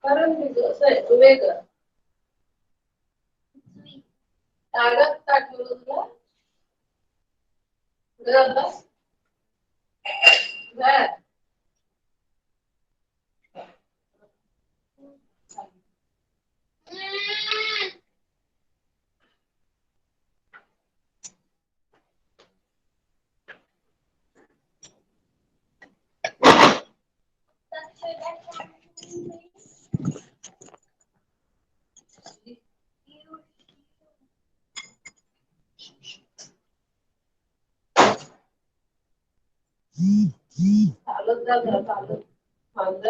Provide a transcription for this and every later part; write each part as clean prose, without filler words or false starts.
कारण असं आहे तुम्ही कर तागत ताट बोलू तुला बस बर चालत जा जरा चालत थांब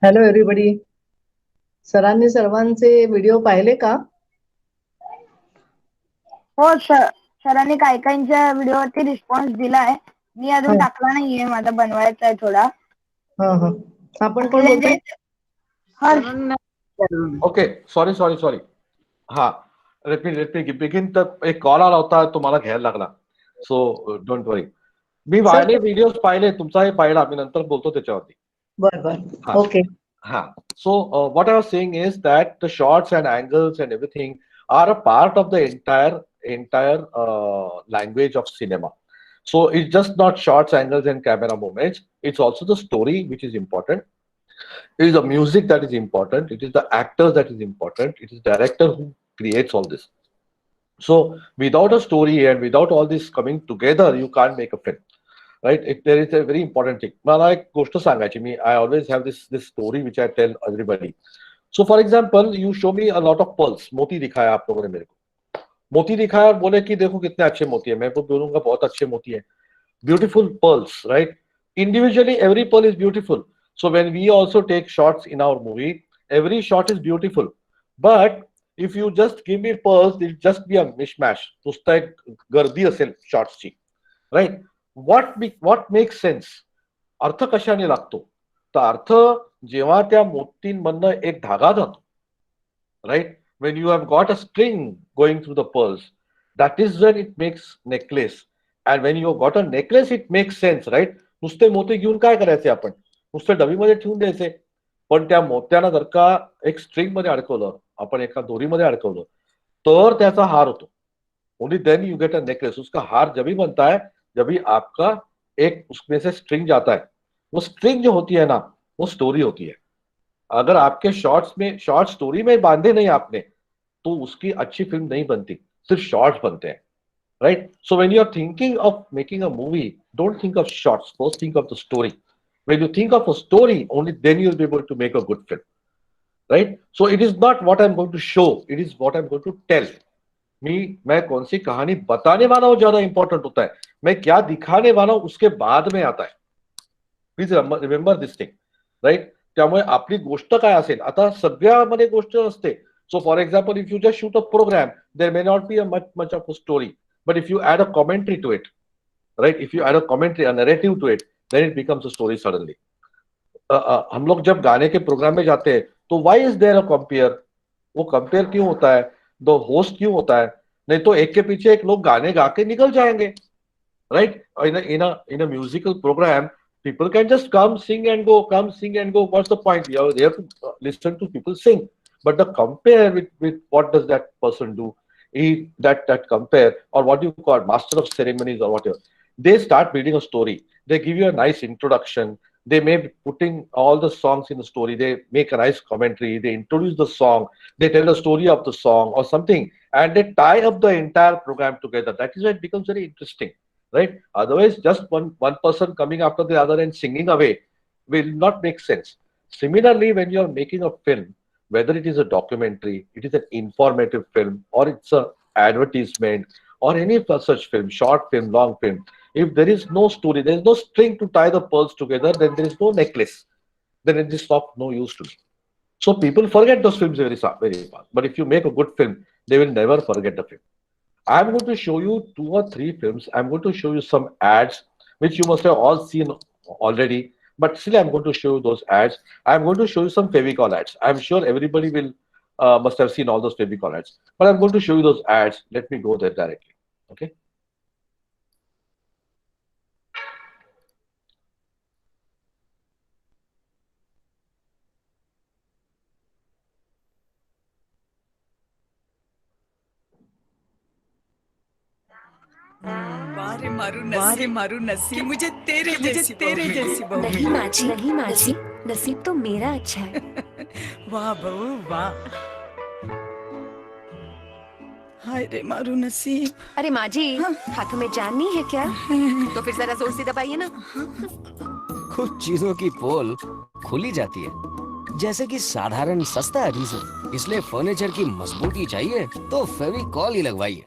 हॅलो एव्हरीबडी. सरांनी सर्वांचे व्हिडिओ पाहिले का? हो सरांनी काही काहींच्या व्हिडिओवरती रिस्पॉन्स दिलाय. मी अजून टाकला नाहीये, माझा बनवायचा आहे थोडा. आपण कोण बोलतोय? Okay, sorry. हा, लेट मी बिगिन. तर एक कॉल आला होता, तो मला घ्यायला लागला. सो डोंट वरी. मी वायले व्हिडिओ पाहिले, तुमचाही पाहिला. मी नंतर बोलतो त्याच्यावरती. बरोबर, okay. So what I was saying is that the shots and angles and everything are a part of the entire language of cinema. So it's just not shots, angles, and camera movements. It's also the story which is important. It is the music that is important. It is the actors that is important. It is the director who creates all this. So without a story and without all this coming together, you can't make a film. Right? There is a very important thing. मला एक गोष्ट सांगायची. I always have this story which I tell everybody. So for example, you show me a lot of pearls. मोती दिखाया आप लोगों ने मेरे को. मोती दिखाया और बोले कि देखो कितने अच्छे मोती है. मैं बोलूंगा बहुत अच्छे मोती है. Beautiful pearls, right? Individually, every pearl is beautiful. So when we also take shots in our movie, every shot is beautiful. But if you just give me pearls, it'll just be a mishmash. नुसता एक गर्दी असेल शॉट्सची, right? what makes sense? अर्थ कशाने लागतो? तर अर्थ जेव्हा त्या मोतींमधनं एक धागा जातो, right? When you have got a string going through the pearls, That is when it makes necklace. And when you got a necklace, it makes sense, right? नुसते मोती घेऊन काय करायचे आपण? नुसते डबीमध्ये ठेवून द्यायचे. पण त्या मोत्यांना जर का एक स्ट्रिंग मध्ये अडकवलं, आपण एका दोरीमध्ये अडकवलं, तर त्याचा हार होतो. Only then you get a necklace. उसका हार जब भी बनता है जब भी आपका एक उसमें से स्ट्रिंग जाता है. वो स्ट्रिंग जो होती है ना, वो स्टोरी होती है. अगर आपके शॉर्ट्स में शॉर्ट स्टोरी में बांधे नहीं आपने, तो उसकी अच्छी फिल्म नहीं बनती. सिर्फ शॉर्ट्स बनते हैं, right? So when you are thinking of making a movie, don't think of shorts. First, think of the story. When you think of a story, only then you'll be able to make a good film, right? So it is not what I'm going to show; it is what I'm going to tell. मैं कौन सी कहानी बताने वाला हूँ ज्यादा important होता है. मैं क्या दिखाने वाला हूँ उसके बाद में आता है. Please remember this thing, right? त्यामुळे आपली गोष्ट काय असेल, आता सगळ्यामध्ये गोष्ट असते. So for example, if you just shoot a program, there may not be a much of a story. But if you add a commentary to it, right? If you add a commentary, a narrative to it, then it becomes a story suddenly. हम लोग जब गाने के programme में जाते हैं, तो why is there a compare? वो कंपेयर क्यों होता है? द होस्ट क्यों होता है? नहीं तो एक के पीछे एक लोग गाने गा के निकल जाएंगे, right? In a musical program, people can just come sing and go, come sing and go. What's the point? You have to listen to people sing. But the compare with what does that person do? That compare, or what you call master of ceremonies or whatever, they start building a story. They give you a nice introduction. They may be putting all the songs in the story. They make a nice commentary. They introduce the song. They tell the story of the song or something, and they tie up the entire program together. That is why it becomes very interesting, right? Otherwise, just one person coming after the other and singing away will not make sense. Similarly, when you are making a film, whether it is a documentary, it is an informative film, or it's an advertisement, or any such film, short film, long film, if there is no story, there is no string to tie the pearls together, then there is no necklace. Then it is of no use to me. So people forget those films very fast. But if you make a good film, they will never forget the film. I'm going to show you 2 or 3 films. I'm going to show you some ads, which you must have all seen already. But still, I'm going to show you those ads. I'm going to show you some Fevicol ads. I'm sure everybody will must have seen all those Fevicol ads. But I'm going to show you those ads. Let me go there directly. Okay. वारे मारू नसीब मुझे तेरे जैसी बहू नहीं माची नसीब तो मेरा अच्छा है। वाह बहू वाह। हाय रे मारू नसीब। अरे माँ जी, हाथों में जान नहीं है क्या? तो फिर जरा जोर से दबाइए ना। कुछ चीजों की पोल खुली जाती है, जैसे कि साधारण सस्ता एडहेसिव। इसलिए फर्नीचर की मजबूती चाहिए तो फेविकॉल ही लगवाइए।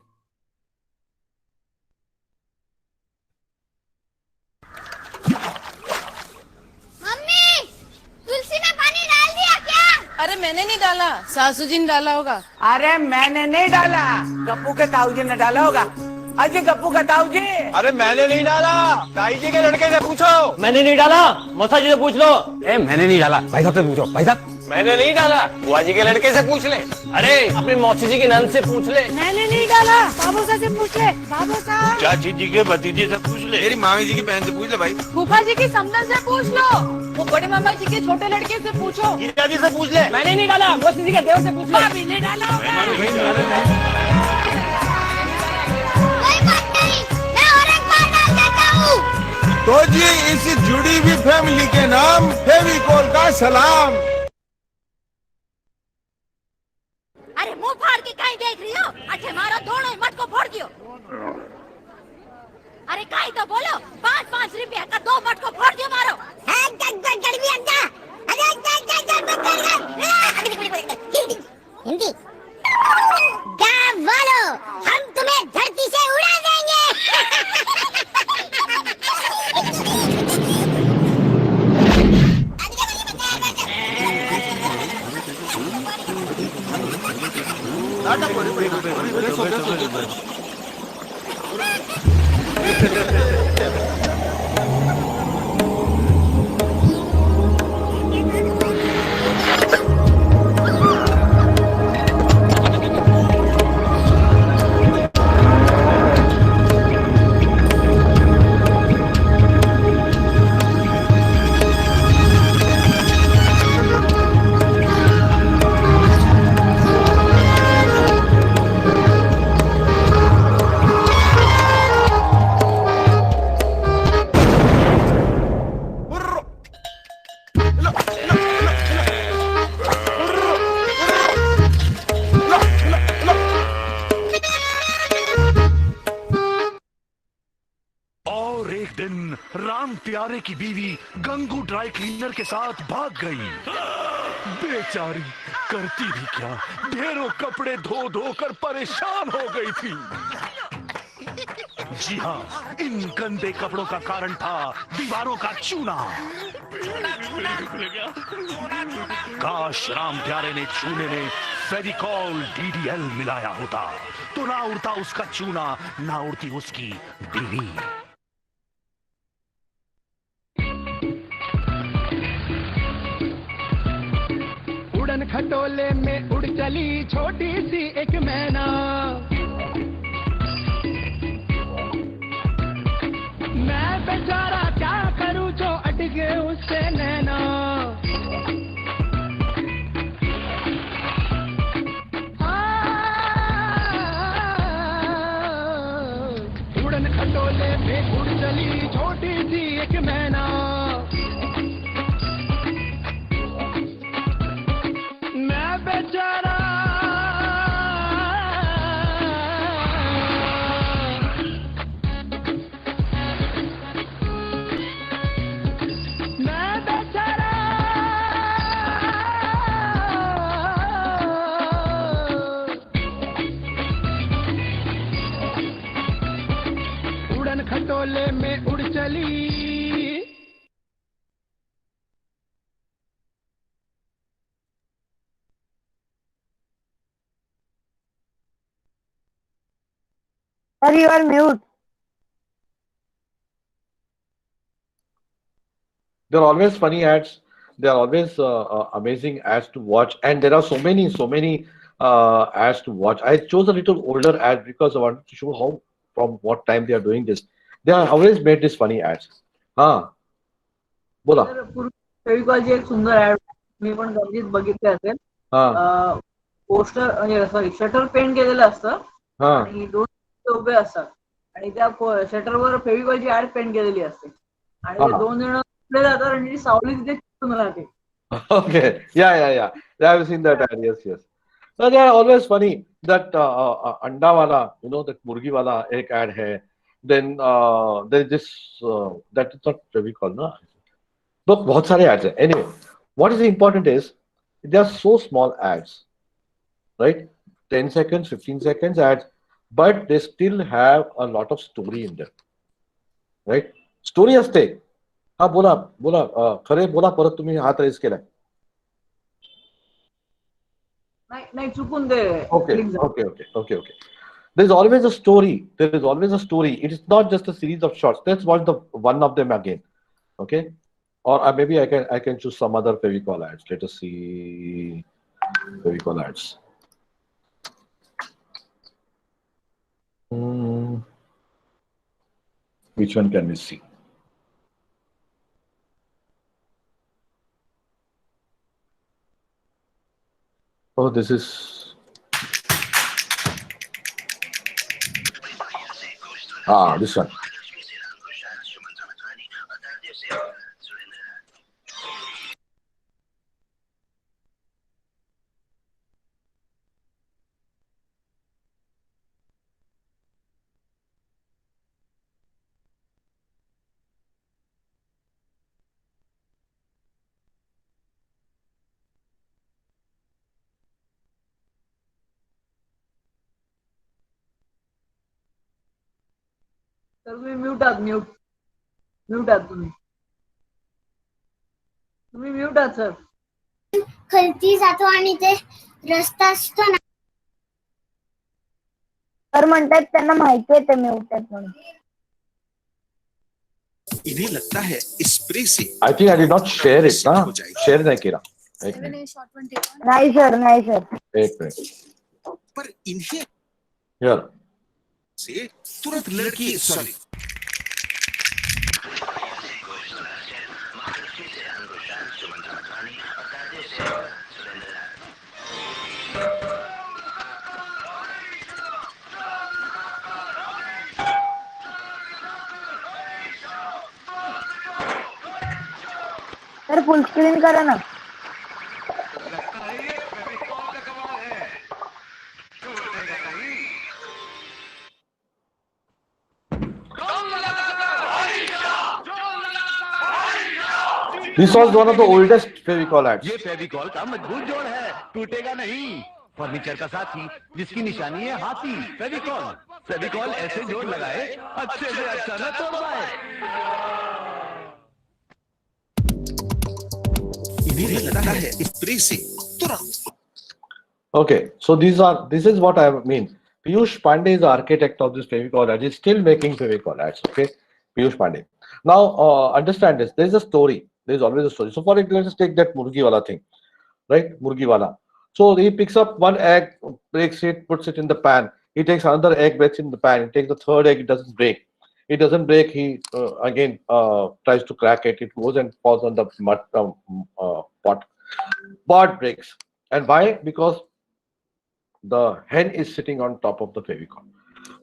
अरे मैंने नहीं डाला, सासू जी ने डाला होगा। अरे मैंने नहीं डाला, गप्पू के ताऊ जी ने डाला होगा। अजी गप्पू का ताऊ जी। अरे मैंने नहीं डाला, ताई जी के लड़के से पूछो। मैंने नहीं डाला, मौसा जी से पूछ लो। मैंने नहीं डाला, भाई साहब से पूछो। भाई साहब मैंने नहीं डाला, बुआ जी के लड़के से पूछ ले। अरे अपनी मौसी जी की नंद से पूछ ले। मैंने नहीं डाला, बाबू साहब से पूछ ले। बाबू साहब चाची जी के भतीजे से पूछ ले। मेरी मामी जी की बहन से पूछ ले भाई। फूफा जी की समधन से पूछ लो। वो बड़े मामा जी के छोटे लड़के से पूछो। गीता जी से पूछ ले। मैंने नहीं डाला, मौसी जी के देवर से पूछ ले। भाभी ने डाला होगा। तो जी इस जुड़ी हुई फैमिली के नाम फेविकोल का सलाम। अरे मुंह फाड़ के काहे देख रही हो? अठे मारो दोनों मत को फोड़ दियो। अरे काहे तो बोलो, 5-5 रुपया का 2 मत को फोड़ दियो मारो। हिंदी गाँव वालों, हम तुम्हें धरती से उड़ा देंगे। प्यारे की बीवी गंगू ड्राई क्लीनर के साथ भाग गई। बेचारी करती भी क्या, ढेरों कपड़े धो धो कर परेशान हो गई थी। जी हाँ, इन गंदे कपड़ों का कारण था दीवारों का चूना। काश राम प्यारे ने चूने में फेविकॉल DDL मिलाया होता तो ना उड़ता उसका चूना, ना उड़ती उसकी बीवी। उड़न खटोले में उड़ चली छोटी सी एक मैना, मैं बेचारा क्या करूं जो अटके उससे नैना। उड़न खटोले में उड़ चली छोटी सी एक मैना, मैं बेचारा उड़न खटोले में उड़ चली। Sir, you are mute. There are always funny ads. There are always amazing ads to watch, and there are so many ads to watch. I chose a little older ad because I wanted to show how from what time they are doing this. They are always made these funny ads. हाँ, बोला. फेविकॉलची एक सुंदर add मी पण कधीच बघितले असेल. Poster म्हणजे sorry shutter paint केलेलं असतं आणि दोन उभे असतात आणि त्या शटरवर फेविकॉलची ऍड पेंट केलेली असते आणि ते दोन जण पुढे जातात आणि ती सावली तिथे चिकटून राहते. Okay, yeah. I have seen that ad. Yes. So they are always funny. That अंडा वाला, that मुर्गी वाला एक ad है. Then there is this that is not Fevicol, ना. Look, बहुत सारे ads हैं. Anyway, what is important is they are so small ads, right? 10 seconds, 15 seconds ads, but they still have a lot of story in them, right? Story असते. हा बोला खरे बोला परत तुम्ही हात रेस केलाय. नाही चुकून दे. Okay. There is always a story. It is not just a series of shots. Let's watch the one of them again. Okay, or maybe I can choose some other Fevicol ads. Let us see Fevicol ads. Which one can we see? Oh, this is. This one. तर तुम्ही mute आहात तुम्ही mute आहात sir. खालती जातो आणि ते रस्ता असतो ना. सर म्हणतात त्यांना माहिती आहे ते म्यूट आहेत म्हणून. इन्हें लगता है स्प्रे से. I think I did not share it, ना. Share नहीं किया. नहीं सर. एक मिनट. पर इन्हें Here. से तुरंत लड़की सॉरी सर फुल स्क्रीन करा ना. This was one of the oldest Fevicol ads. ये फेविकॉल का मजबूत जोड़ है, टूटेगा नहीं। फर्नीचर का साथी जिसकी निशानी है हाथी। फेविकॉल, फेविकॉल ऐसे जोड़ लगाए अच्छे से अच्छा न तोड़ पाए। इन्हें लगता है स्प्रे से तुरंत। Okay, so this is what I mean. Piyush Pandey is the architect of this Fevicol ad. He's still making Fevicol ads. Okay, Piyush Pandey. Now understand this. There is a story. There is always a story. So for example, let's take that Murgi wala thing, right? Murgi wala. So he picks up one egg, breaks it, puts it in the pan. He takes another egg, breaks it in the pan. He takes the third egg. It doesn't break. It doesn't break. He again tries to crack it. It goes and falls on the mud pot. Pot breaks. And why? Because the hen is sitting on top of the Fevicol.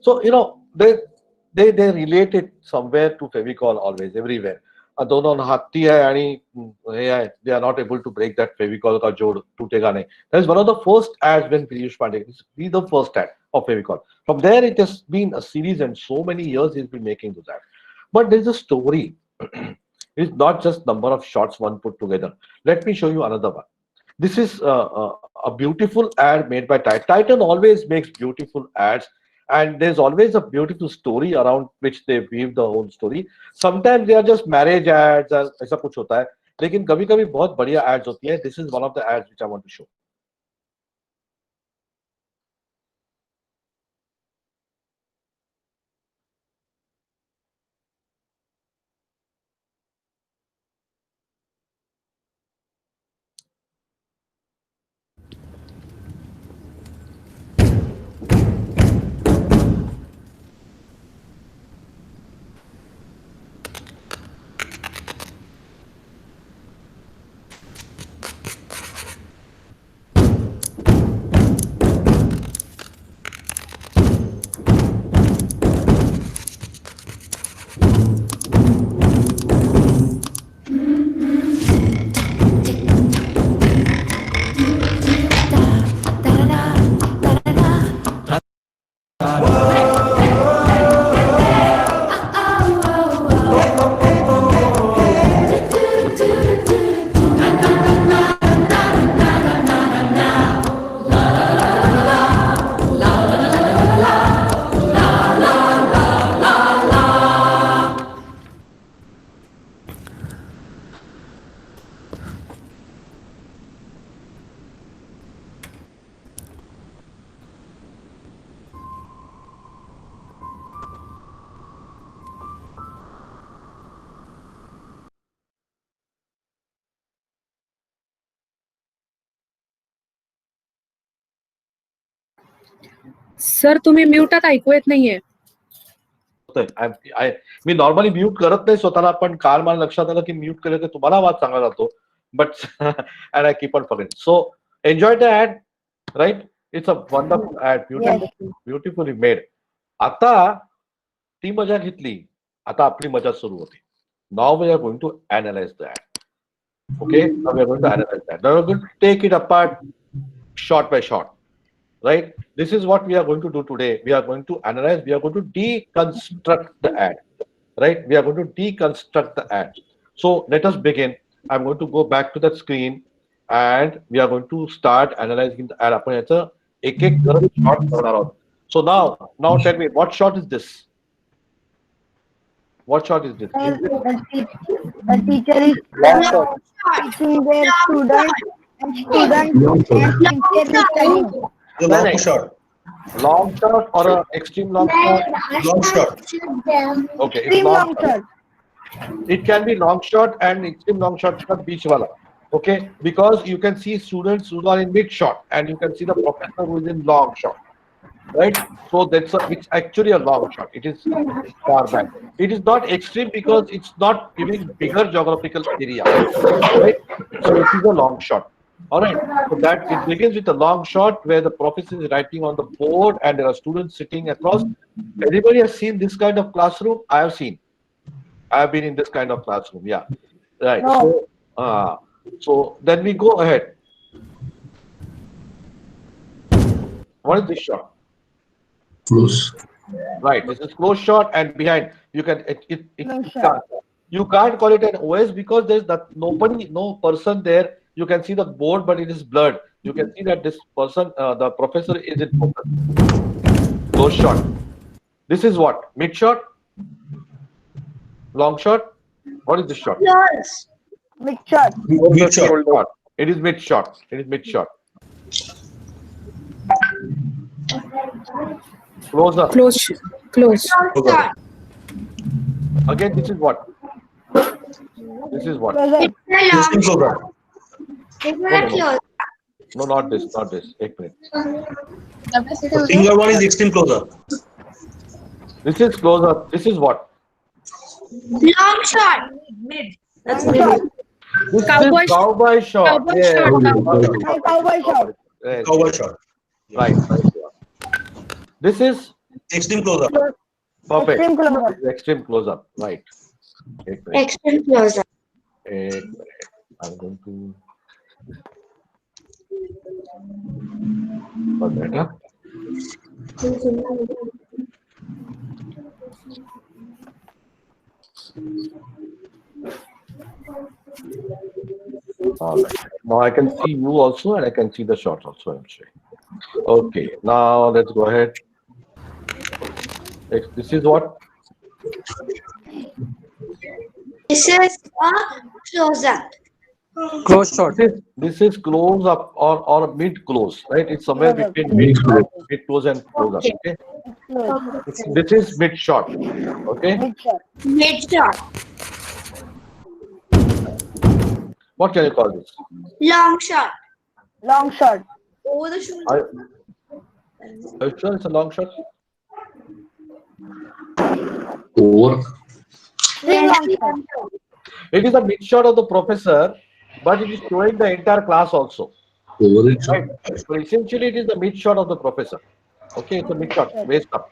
So you know they relate it somewhere to Fevicol always, everywhere. दोनों हाथी है यानी they are not able to break that Fevicol का जोड़ टूटेगा नहीं. That is one of the first ads when Piyush Pandey. This is the first ad of Fevicol. From there it has been a series and so many years he's been making those ads. But there is a story. It's not just number of shots one put together. Let me show you another one. This is a beautiful ad made by Titan. Titan always makes beautiful ads. And there's always a beautiful story around which they weave the whole story. Sometimes they are just marriage ads, ऐसा कुछ होता है. लेकिन कभी-कभी बहुत बढ़िया ads होती है. This is one of the ads which I want to show. Sir तुम्ही म्यूटात ऐकू येत नाहीये. मी नॉर्मली म्यूट करत नाही स्वतःला, पण काल मला लक्षात आलं की म्यूट केलं तर तुम्हाला आवाज चांगला जातो. But and I keep on forgetting. So enjoy the ad, right? It's a wonderful ad, beautifully made. आता ती मजा घेतली, आता आपली मजा सुरू होती. Now we are going to analyse the ad. Okay, now we are going to analyze that. Now we are going to take it apart shot by shot, right? This is what we are going to do today. We are going to analyze, we are going to deconstruct the ad, right? We are going to deconstruct the ad. So let us begin. I'm going to go back to that screen and we are going to start analyzing the ad. आपण याचं एक-एक करत shot करणार आहोत. So now tell me, what shot is this? What shot is this? The teacher is teaching their students and students and teacher is studying. Long shot. Long shot or an extreme long shot? Long shot. Okay, it's long shot. It can be long shot and extreme long shot, beach wala. Okay, because you can see students who are in mid shot and you can see the professor who is in long shot. Right, so it's actually a long shot. It is far back. It is not extreme because it's not giving bigger geographical area, right? So it is a long shot. All right. So that it begins with a long shot where the professor is writing on the board and there are students sitting across. Anybody has seen this kind of classroom? I have seen. I have been in this kind of classroom. Yeah. Right. No. So then we go ahead. What is this shot? Close. Right. This is close shot, and behind you can You can't call it an OS because there's nobody, no person there. You can see the board, but it is blurred. You can see that this person, the professor, is in focus. Close shot. This is what? Mid shot? Long shot? What is this shot? Yes. Mid shot. Mid shot. It is mid shot. It is mid shot. Close up. Close. Again, this is what? This is what? No, not this. Not this. 1 minute. The finger one is extreme close up. This is close up. This is what? Long shot. Mid. That's mid. This is cowboy shot. Cowboy shot. Cowboy shot. Yes. Cowboy shot. Right. This is extreme close up. Perfect. Extreme close up. Extreme close up. Right. Extreme close up. 1 minute. I'm going to. 1 minute. Huh? All right. Now I can see you also, and I can see the shot also. I'm sure. Okay. Now let's go ahead. This is what? This is a close up. Close shot. This is close up or mid close, right? It's somewhere between mid close and close up. Okay. This is mid shot. Okay. Mid shot. What can you call this? Long shot. Long shot. Over the shoulder. Are you sure it's a long shot? Over. It is a mid shot of the professor, but it is showing the entire class also. Over it. Right. So essentially, it is the mid shot of the professor. Okay, it's a mid shot, waist up.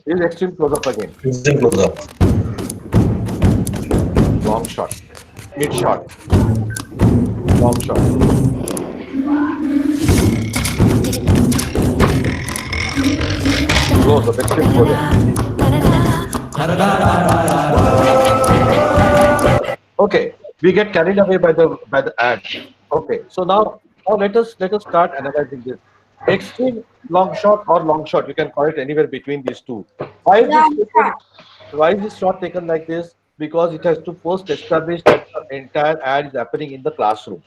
This is extreme close up again. Extreme close up. Long shot. Mid shot. Long shot. Close up. Extreme close up. Okay, we get carried away by the ad. Okay, so now let us start analyzing this. Extreme long shot or long shot, you can call it anywhere between these two. Why is this shot taken like this? Because it has to first establish that the entire ad is happening in the classroom.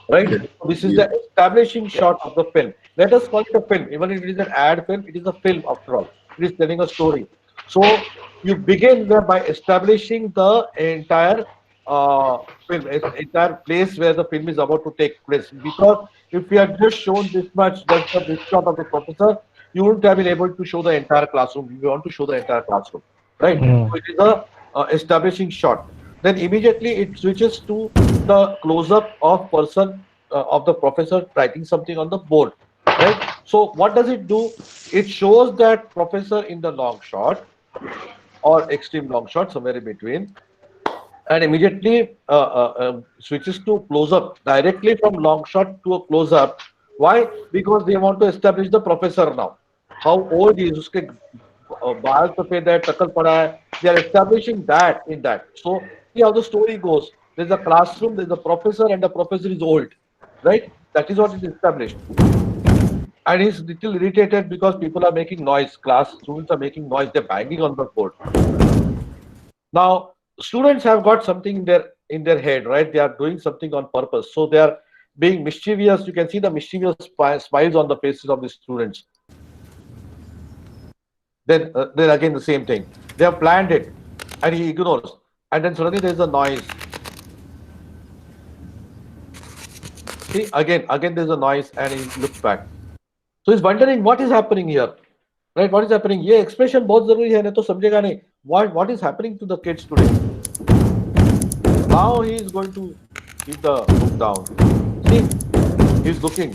Right? This is the establishing shot of the film. Let us call it a film. Even if it is an ad film, it is a film after all. It is telling a story. So you begin by establishing the entire film, entire place where the film is about to take place. Because if we had just shown this much, just a big shot of the professor, you wouldn't have been able to show the entire classroom. You want to show the entire classroom, right? So it is a establishing shot. Then immediately it switches to the close-up of person of the professor writing something on the board, right? So what does it do? It shows that professor in the long shot or extreme long shot, somewhere in between, and immediately switches to close-up directly from long shot to a close-up. Why? Because they want to establish the professor now. How old he is, uske baal safed hai, takal pada hai. They are establishing that in that. So see how the story goes. There's a classroom, there's a professor, and the professor is old, right? That is what is established. And he's little irritated because people are making noise. Class students are making noise. They're banging on the board. Now, students have got something in their head, right? They are doing something on purpose. So they are being mischievous. You can see the mischievous smiles on the faces of the students. Then again the same thing. They have planned it, and he ignores. And then suddenly there is a noise. See, again there's a noise, and he looks back. So he's wondering what is happening here, right? What is happening? ये expression बहुत जरूरी है, नहीं तो समझेगा नहीं. What is happening to the kids today? Now he is going to keep the book down. See, he's looking.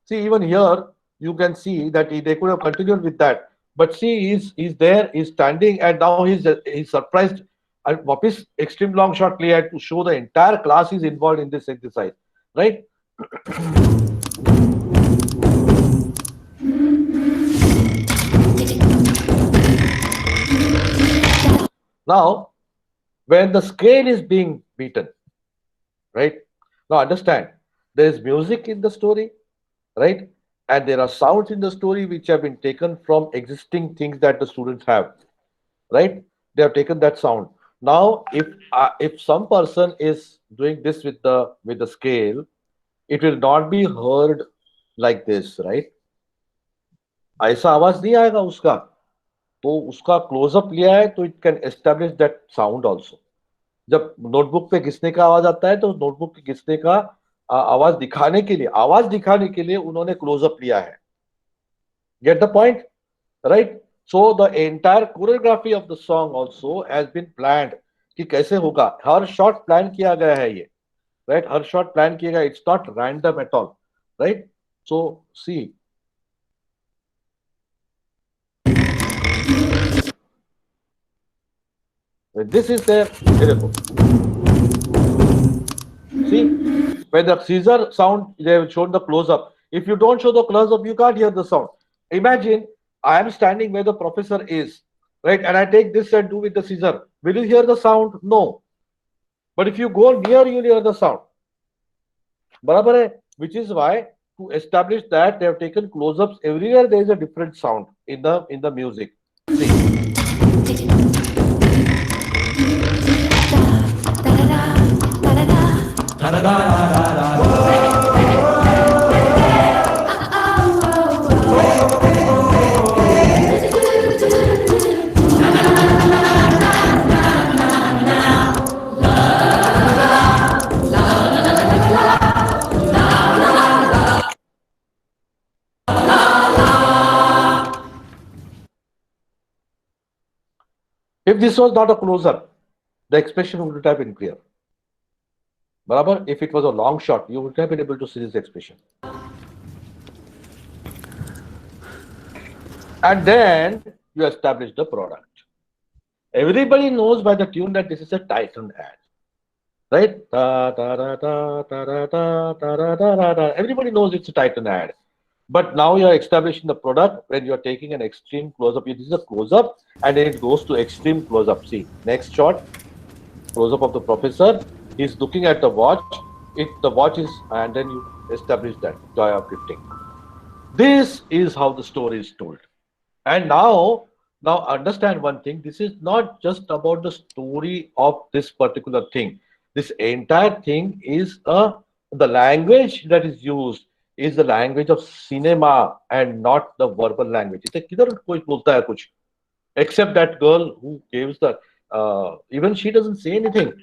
See, even here you can see that they could have continued with that, but see, he's there, he's standing, and now he's surprised. And वापिस extreme long shot लिया to show the entire class is involved in this exercise, right? Now, when the scale is being beaten, right? Now understand, there is music in the story, right? And there are sounds in the story which have been taken from existing things that the students have, right? They have taken that sound. Now, if some person is doing this with the scale, it will not be heard like this, right? ऐसा आवाज नहीं आएगा उसका, तो उसका close up लिया है तो it can establish that sound also. जब नोटबुक पे घिसने का आवाज आता है तो नोटबुक पे घिसने का आवाज दिखाने के लिए उन्होंने क्लोजअप लिया है. Get the point, right? So the entire choreography of the song also has been planned कि कैसे होगा. हर शॉट प्लान किया गया है ये, राइट? हर शॉट प्लान किया गया. It's not random at all, right? So see, this is there. See, when the Caesar sound, they have shown the close-up. If you don't show the close-up, you can't hear the sound. Imagine I am standing where the professor is, right? And I take this and do with the Caesar. Will you hear the sound? No. But if you go near, you will hear the sound. Barabar hai? Which is why, to establish that, they have taken close-ups everywhere. There is a different sound in the music. See. If this was not a close-up, the expression would have been clear. Barabar, if it was a long shot, you would have been able to see this expression. And then you establish the product. Everybody knows by the tune that this is a Titan ad, right? Da, da, da, da, da, da, da, da, da, da. Everybody knows it's a Titan ad. But now you are establishing the product when you are taking an extreme close-up. This is a close-up and then it goes to extreme close-up. See, next shot, close-up of the professor. He's looking at the watch. The watch is, and then you establish that joy of gifting. This is how the story is told. And now understand one thing. This is not just about the story of this particular thing. This entire thing is the language that is used is the language of cinema and not the verbal language. Except that girl who gives the, even she doesn't say anything.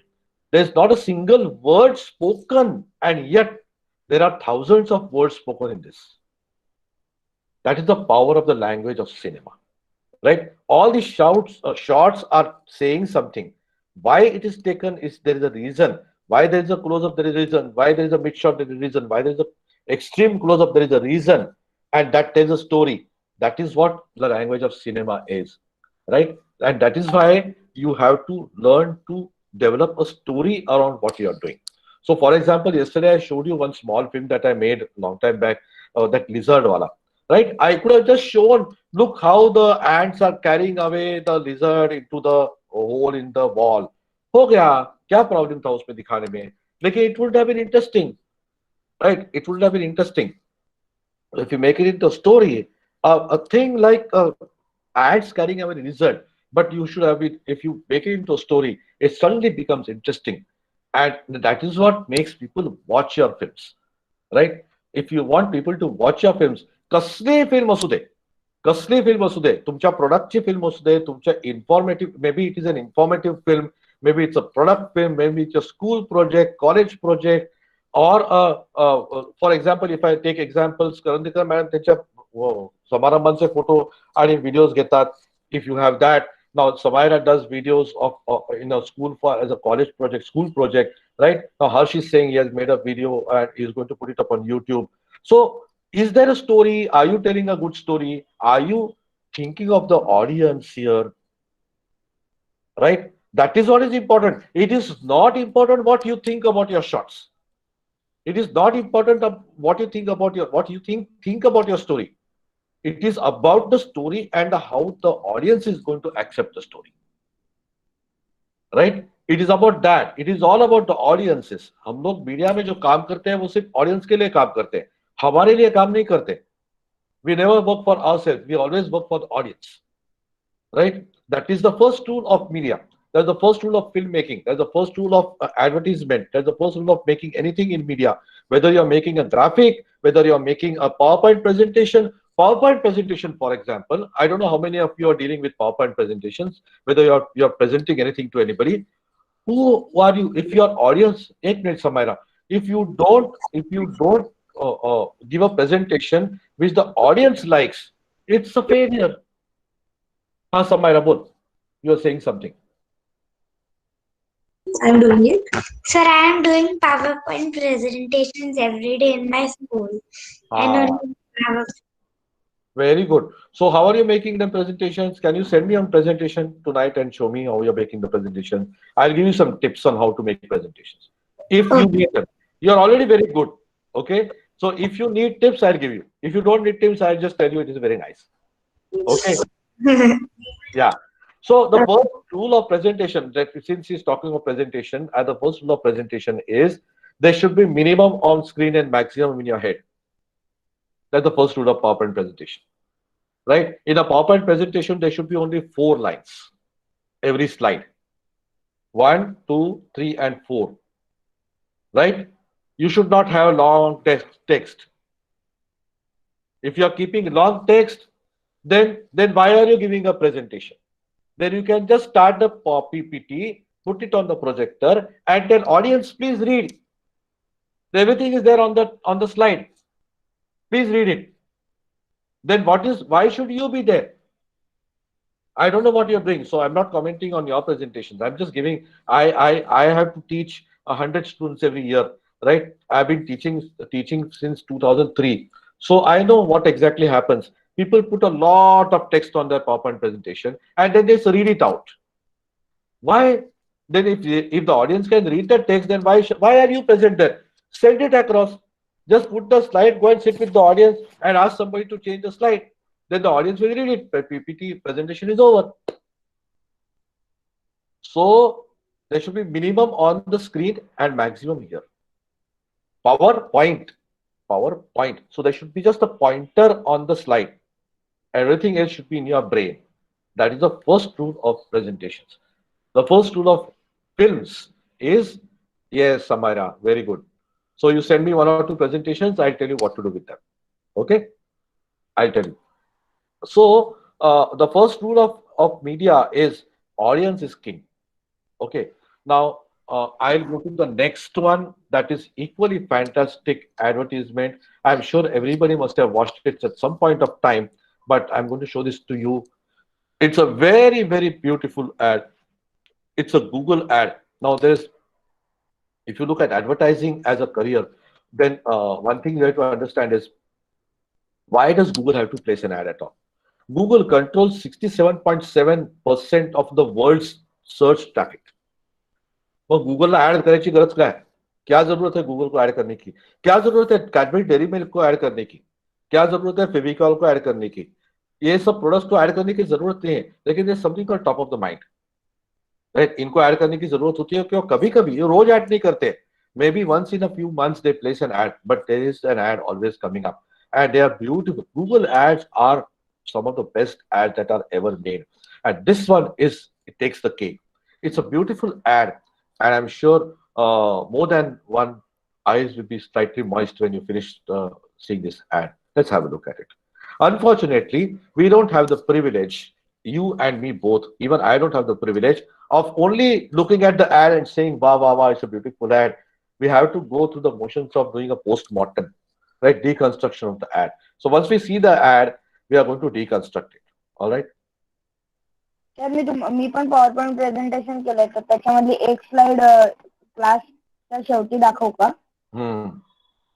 There's not a single word spoken, and yet there are thousands of words spoken in this. That is the power of the language of cinema, right? All the shots are saying something. Why it is taken is there is a reason. Why there is a close-up, there is a reason. Why there is a mid-shot, there is a reason. Why there is a extreme close-up, there is a reason. And that tells a story. That is what the language of cinema is, right? And that is why you have to learn to develop a story around what you are doing. So, for example, yesterday I showed you one small film that I made a long time back, that lizard wala, right? I could have just shown, look how the ants are carrying away the lizard into the hole in the wall. Ho gaya, kya problem tha usme dikhane mein? Lekin it would have been interesting, right? It would have been interesting. If you make it into a story, a thing like ants carrying away the lizard, but you should have it, if you make it into a story, it suddenly becomes interesting. And that is what makes people watch your films, right? If you want people to watch your films, कसली film असू दे, तुमच्या प्रोडक्टची film असू दे, तुमच्या informative, maybe it is an informative film, maybe it's a product film, maybe it's a school project, college project, or for example, if I take examples, Karandikar madam त्यांच्या समारंभांचे photo आणि videos घेतात. If you have that, now Samaira does videos of in a school as a college project, school project, right? Now Harsh is saying he has made a video and he's going to put it up on YouTube. So is there a story? Are you telling a good story? Are you thinking of the audience here? Right? That is what is important. It is not important what you think about your shots. It is not important of what you think about think about your story. It is about the story and how the audience is going to accept the story. right? It is about that. It is all about the audiences. हम लोग media में जो काम करते हैं वो सिर्फ audience के लिए काम करते हैं, हमारे लिए काम नहीं करते. We never work for ourselves. We always work for the audience, right? That is the first tool of media. That's the first tool of filmmaking. That's the first tool of advertisement. That's the first tool of making anything in media. Whether you're making a graphic, whether you're making a PowerPoint presentation. PowerPoint presentation, for example, I don't know how many of you are dealing with PowerPoint presentations, whether you're presenting anything to anybody. Who are you? If your audience, 8 minutes, Samaira, if you don't give a presentation which the audience likes, it's a failure. Haan, Samaira, bol. You are saying something. I'm doing it. Sir, I am doing PowerPoint presentations every day in my school. Very good. So how are you making the presentations? Can you send me a presentation tonight and show me how you're making the presentation? I'll give you some tips on how to make presentations. If you need them, you're already very good. Okay. So if you need tips, I'll give you. If you don't need tips, I'll just tell you it is very nice. Okay. Yeah. So the first rule of presentation, that since he's talking of presentation, and the first rule of presentation is there should be minimum on screen and maximum in your head. That's the first rule of PowerPoint presentation, right? In a PowerPoint presentation, there should be only 4 lines every slide. 1, 2, 3, and 4, right? You should not have long text. If you are keeping long text, then why are you giving a presentation? Then you can just start the PPT, put it on the projector, and tell audience, please read. Everything is there on the slide. Please read it. Then why should you be there? I don't know what you're doing, so I'm not commenting on your presentations. I'm just giving, I have to teach 100 students every year, right? I've been teaching since 2003. So I know what exactly happens. People put a lot of text on their PowerPoint presentation and then they just read it out. Why? Then if the audience can read the text, then why are you present there? Send it across. Just put the slide, go and sit with the audience and ask somebody to change the slide. Then the audience will read it. PPT presentation is over. So there should be minimum on the screen and maximum here. PowerPoint. So there should be just a pointer on the slide. Everything else should be in your brain. That is the first rule of presentations. The first rule of films is, yes, Samaira, very good. So you send me 1 or 2 presentations, I'll tell you what to do with them. Okay? I'll tell you. So the first rule of media is audience is king. Okay. Now I'll go to the next one that is equally fantastic advertisement. I'm sure everybody must have watched it at some point of time, but I'm going to show this to you. It's a very, very beautiful ad. It's a Google ad. Now if you look at advertising as a career, then one thing you have to understand is, why does Google have to place an ad at all? Google controls 67.7% of the world's search traffic. मग गूगलला add करायची गरज काय? क्या जरूरत है Google को add करने की? क्या जरूरत है कैडबरी डेयरी मिल्क को ऐड करने की? क्या जरूरत है फेविकॉल को ऐड करने की? ये सब प्रोडक्ट्स को ऐड करने की जरूरत नहीं है, लेकिन ये something called top of the mind, right? इनको ऐड करने की जरूरत होती है क्यों? कभी कभी ये रोज ऐड नहीं करते, maybe once in a few months they place an ad, but there is an ad always coming up and they are beautiful. Google ads are some of the best ads that are ever made, and this one it takes the cake. It's a beautiful ad, and I'm sure more than one eyes will be slightly moist when you finish seeing this ad. Let's have a look at it. Unfortunately, we don't have the privilege, you and me both, even I don't have the privilege of only looking at the ad and saying, wow, wow, wow, it's a beautiful ad. We have to go through the motions of doing a post-mortem, right? Deconstruction of the ad. So once we see the ad, we are going to deconstruct it. All right? मी पण PowerPoint presentation केलंय, तर त्याच्यामधली एक slide क्लासच्या शेवटी दाखवू का?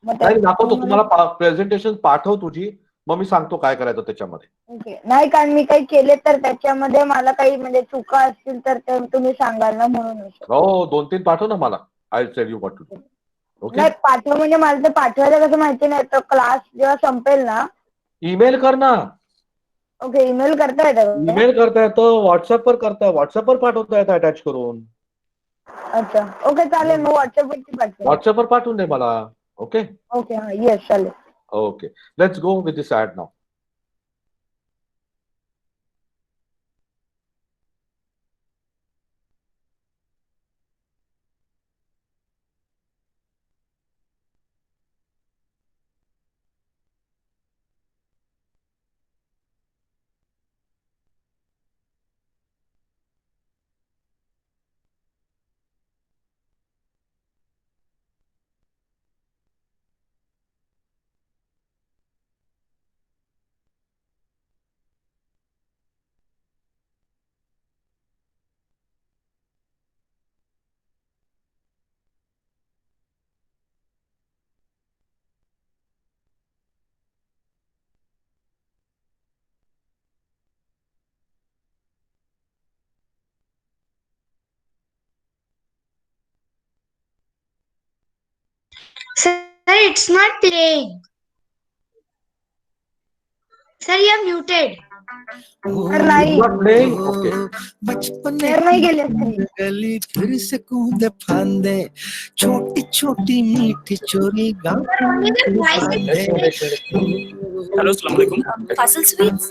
नाही दाखवतो तुम्हाला, प्रेझेंटेशन पाठव तुझी, मग मी सांगतो काय करायचं त्याच्यामध्ये. ओके. नाही, कारण मी काही केले तर त्याच्यामध्ये मला काही म्हणजे चुका असतील तर ते तुम्ही सांगाल ना, म्हणून. हो, 2-3 पाठव ना मला. I will tell you what to do. Okay. नाही पाठव म्हणजे मला ते पाठवायला कसं माहिती नाही, तर क्लास जेव्हा संपेल ना ईमेल कर ना. ओके. ईमेल करता येतं? ईमेल करता येतं, व्हॉट्सअपवर करता, व्हॉट्सअपवर पाठवता येतं अटॅच करून. अच्छा ओके चालेल मग व्हॉट्सअपवरती पाठवा. व्हॉट्सअपवर पाठवून दे मला. ओके ओके हा येस चालेल. Okay let's go with this ad now. Sir, it's not playing. Sir, you are muted. Sir नाही ओके बचपन सर नाही गेले गली फिर से कूदे फांदे छोटी छोटी मीठी चोरी गाँव हेलो अस्सलाम वालेकुम. Fazil Sweets.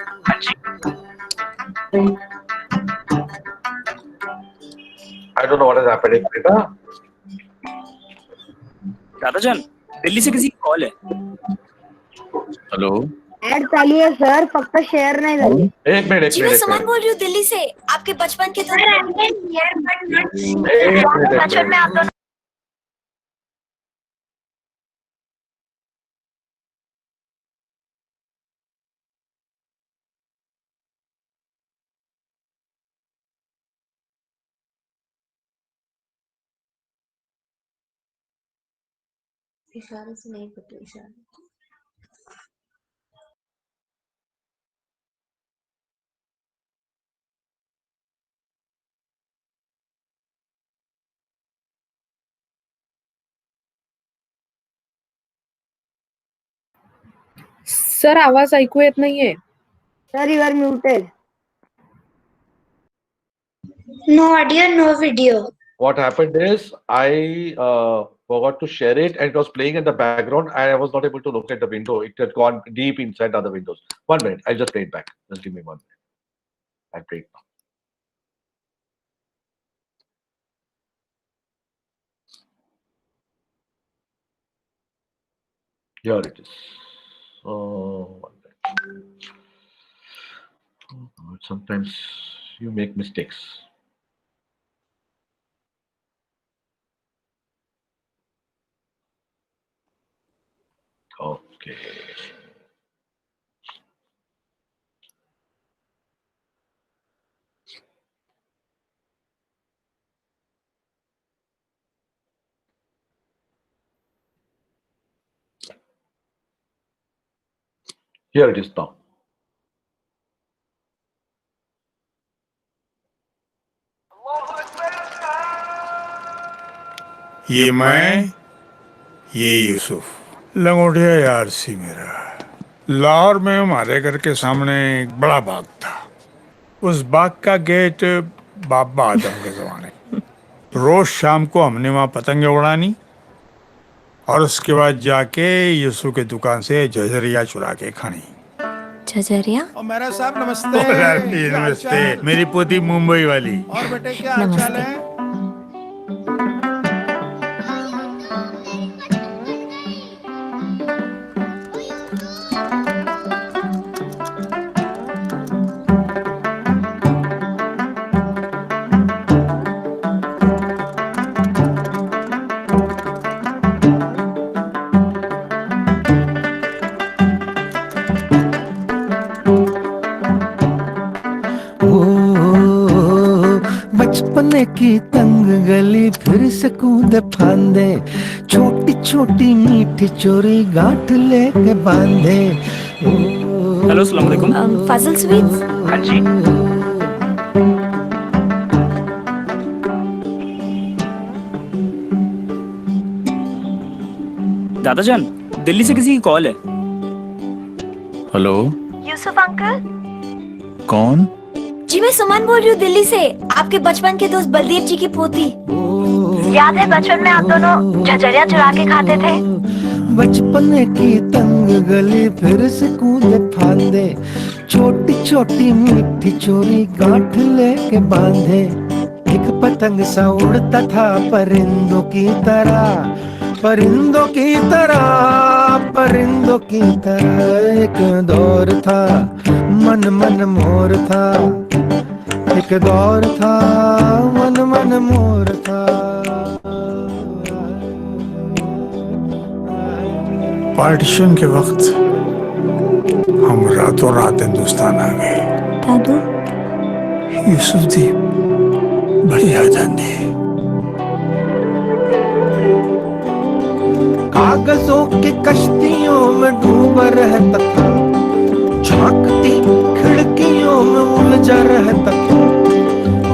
I don't know what is happening. बेटा दादाजान दिल्ली से किसी की कॉल है. हेलो ऍड चालू आहे सर फक्त शेअर नाही झाली. एक मिनट जी मैं सुमन बोल रही हूँ दिल्ली से. आपके बचपन के दोस्त बचपन में आप दोनों इशारे से नहीं पता इशारे. सर आवाज ऐकू येत नाहीये. Sir you are muted. No audio, no video. what happened is I forgot to share it and it was playing in the background and I was not able to locate the window. It had gone deep inside other windows. 1 minute, I'll just play it back. Just give me 1 minute. I'll play it now. Here it is. One minute. Sometimes you make mistakes. Okay. Here it is now. ये मैं, ये यूसुफ, लंगोटिया यार सी मेरा। लाहौर में हमारे घर के सामने एक बड़ा बाग था। उस बाग का गेट बाबा आदम के जमाने। रोज शाम को हमने वहाँ पतंगे उड़ानी और उसके बाद जाके यूसुफ के दुकान से जजरिया चुरा के खानी। जजरिया? मेरा साहब नमस्ते। नमस्ते, मेरी पोती मुंबई वाली। और बेटे क्या हाल है? बचपने की तंग गली फिर से कूदे फांदे छोटी छोटी मीठी चोरी गांठ लेके बांधे। हेलो अस्सलाम वालेकुम। फाजिल स्वीट्स? हाँ जी। दादाजान दिल्ली से किसी की कॉल है। Hello Yusuf uncle? कौन? जी मैं सुमन बोल रही हूँ दिल्ली से। आपके बचपन के दोस्त बलदेव जी की पोती। याद है बचपन में आप दोनों झझरिया चुरा के खाते थे? बचपन की तंग गली फिर से कूदे फांदे, छोटी छोटी मीठी चोरी गांठ लेके बांधे। एक पतंग सा उड़ता था परिंदों की तरह, परिंदों की तरह, परिंदों की तरह। एक दौर था मन मन मोर था, एक दौर था मन मन मोर था। पार्टीशन के वक्त हम रातों रात हिंदुस्तान आ गए। दादू यूसुफ दी बड़ी याद आती है। कागजों की कश्तियों में डूबा रहता था, झांकती खिड़कियों में उलझा रहता था।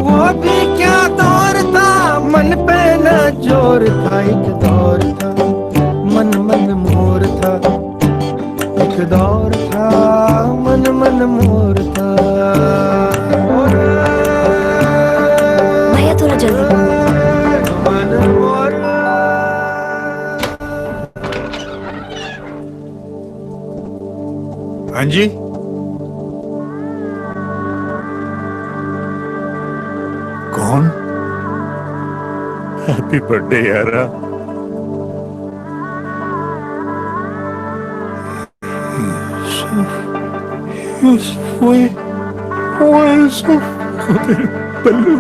वो भी क्या दौर था, मन पे न जोर था। एक दौर था मन मन मोर था, एक दौर था मन मन मोर था। भैया थोड़ा जल्दी। मन मोर। हाँ जी, कौन? हैप्पी बर्थडे यारा। यूसुफ, वो यूसुफ, बल्लू,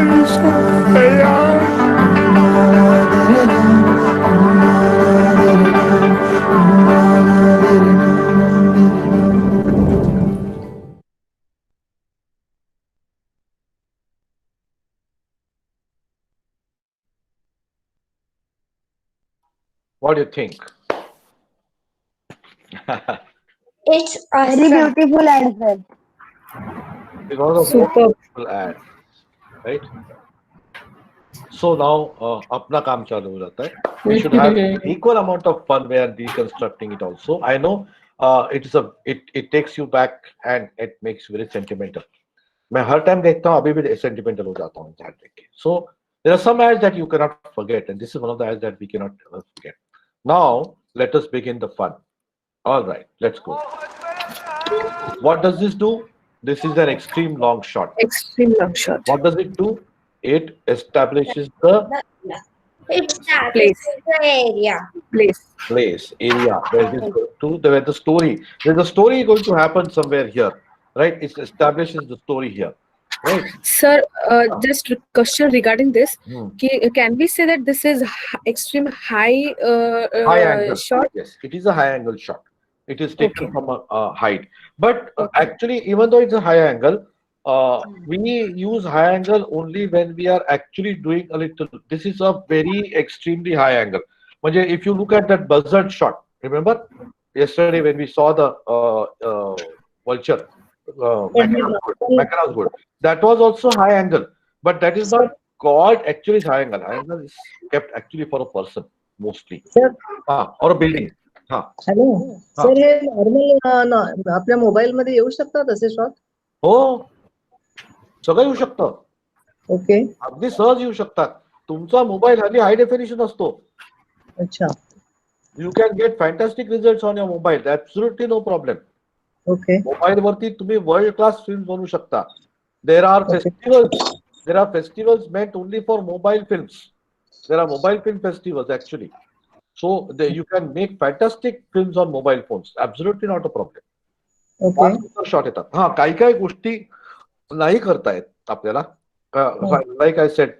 यूसुफ यार। What do you think? It's very awesome. beautiful ad, sir. It was a beautiful ad, right? So now अपना काम चालू हो जाता है. We should have equal amount of fun when deconstructing it also. I know it takes you back and it makes you very sentimental. मैं हर time देखता हूँ अभी भी sentimental हो जाता हूँ ad देख के. So there are some ads that you cannot forget, and this is one of the ads that we cannot forget. Now let us begin the fun. All right, let's go. What does this do? This is an extreme long shot. Extreme long shot. What does it do? It establishes the It's Place. the area. place area where it is going to where the story. There's a story going to happen somewhere here, right? It establishes the story here, right? Sir, just a question regarding this. Can we say that this is extreme high Angle shot? Yes, it is a high angle shot. It is taken from a height, but actually, even though it's a high angle, we use high angle only when we are actually doing a little. This is a very extremely high angle. If you look at that buzzard shot, remember yesterday when we saw the vulture, McKenna's Wood, that was also high angle, but that is not called actually high angle. High angle is kept actually for a person mostly, or a building. Hello sir, हे normal आपल्या mobile मध्ये येऊ शकतात असे shot? हो, सगळं येऊ शकतं. ओके, अगदी सहज येऊ शकतात. तुमचा मोबाईल हल्ली हाय डेफिनेशन असतो. अच्छा, you can get fantastic results on your mobile. Absolutely no problem. Okay, mobile वरती तुम्ही वर्ल्ड क्लास फिल्म बनवू शकता. There are festivals meant only for mobile films. There are mobile film festivals actually. So you can make fantastic films on mobile phones. Absolutely not a problem. Okay. Shot येतात. हा, काही काही गोष्टी नाही करतायत आपल्याला. Like I said,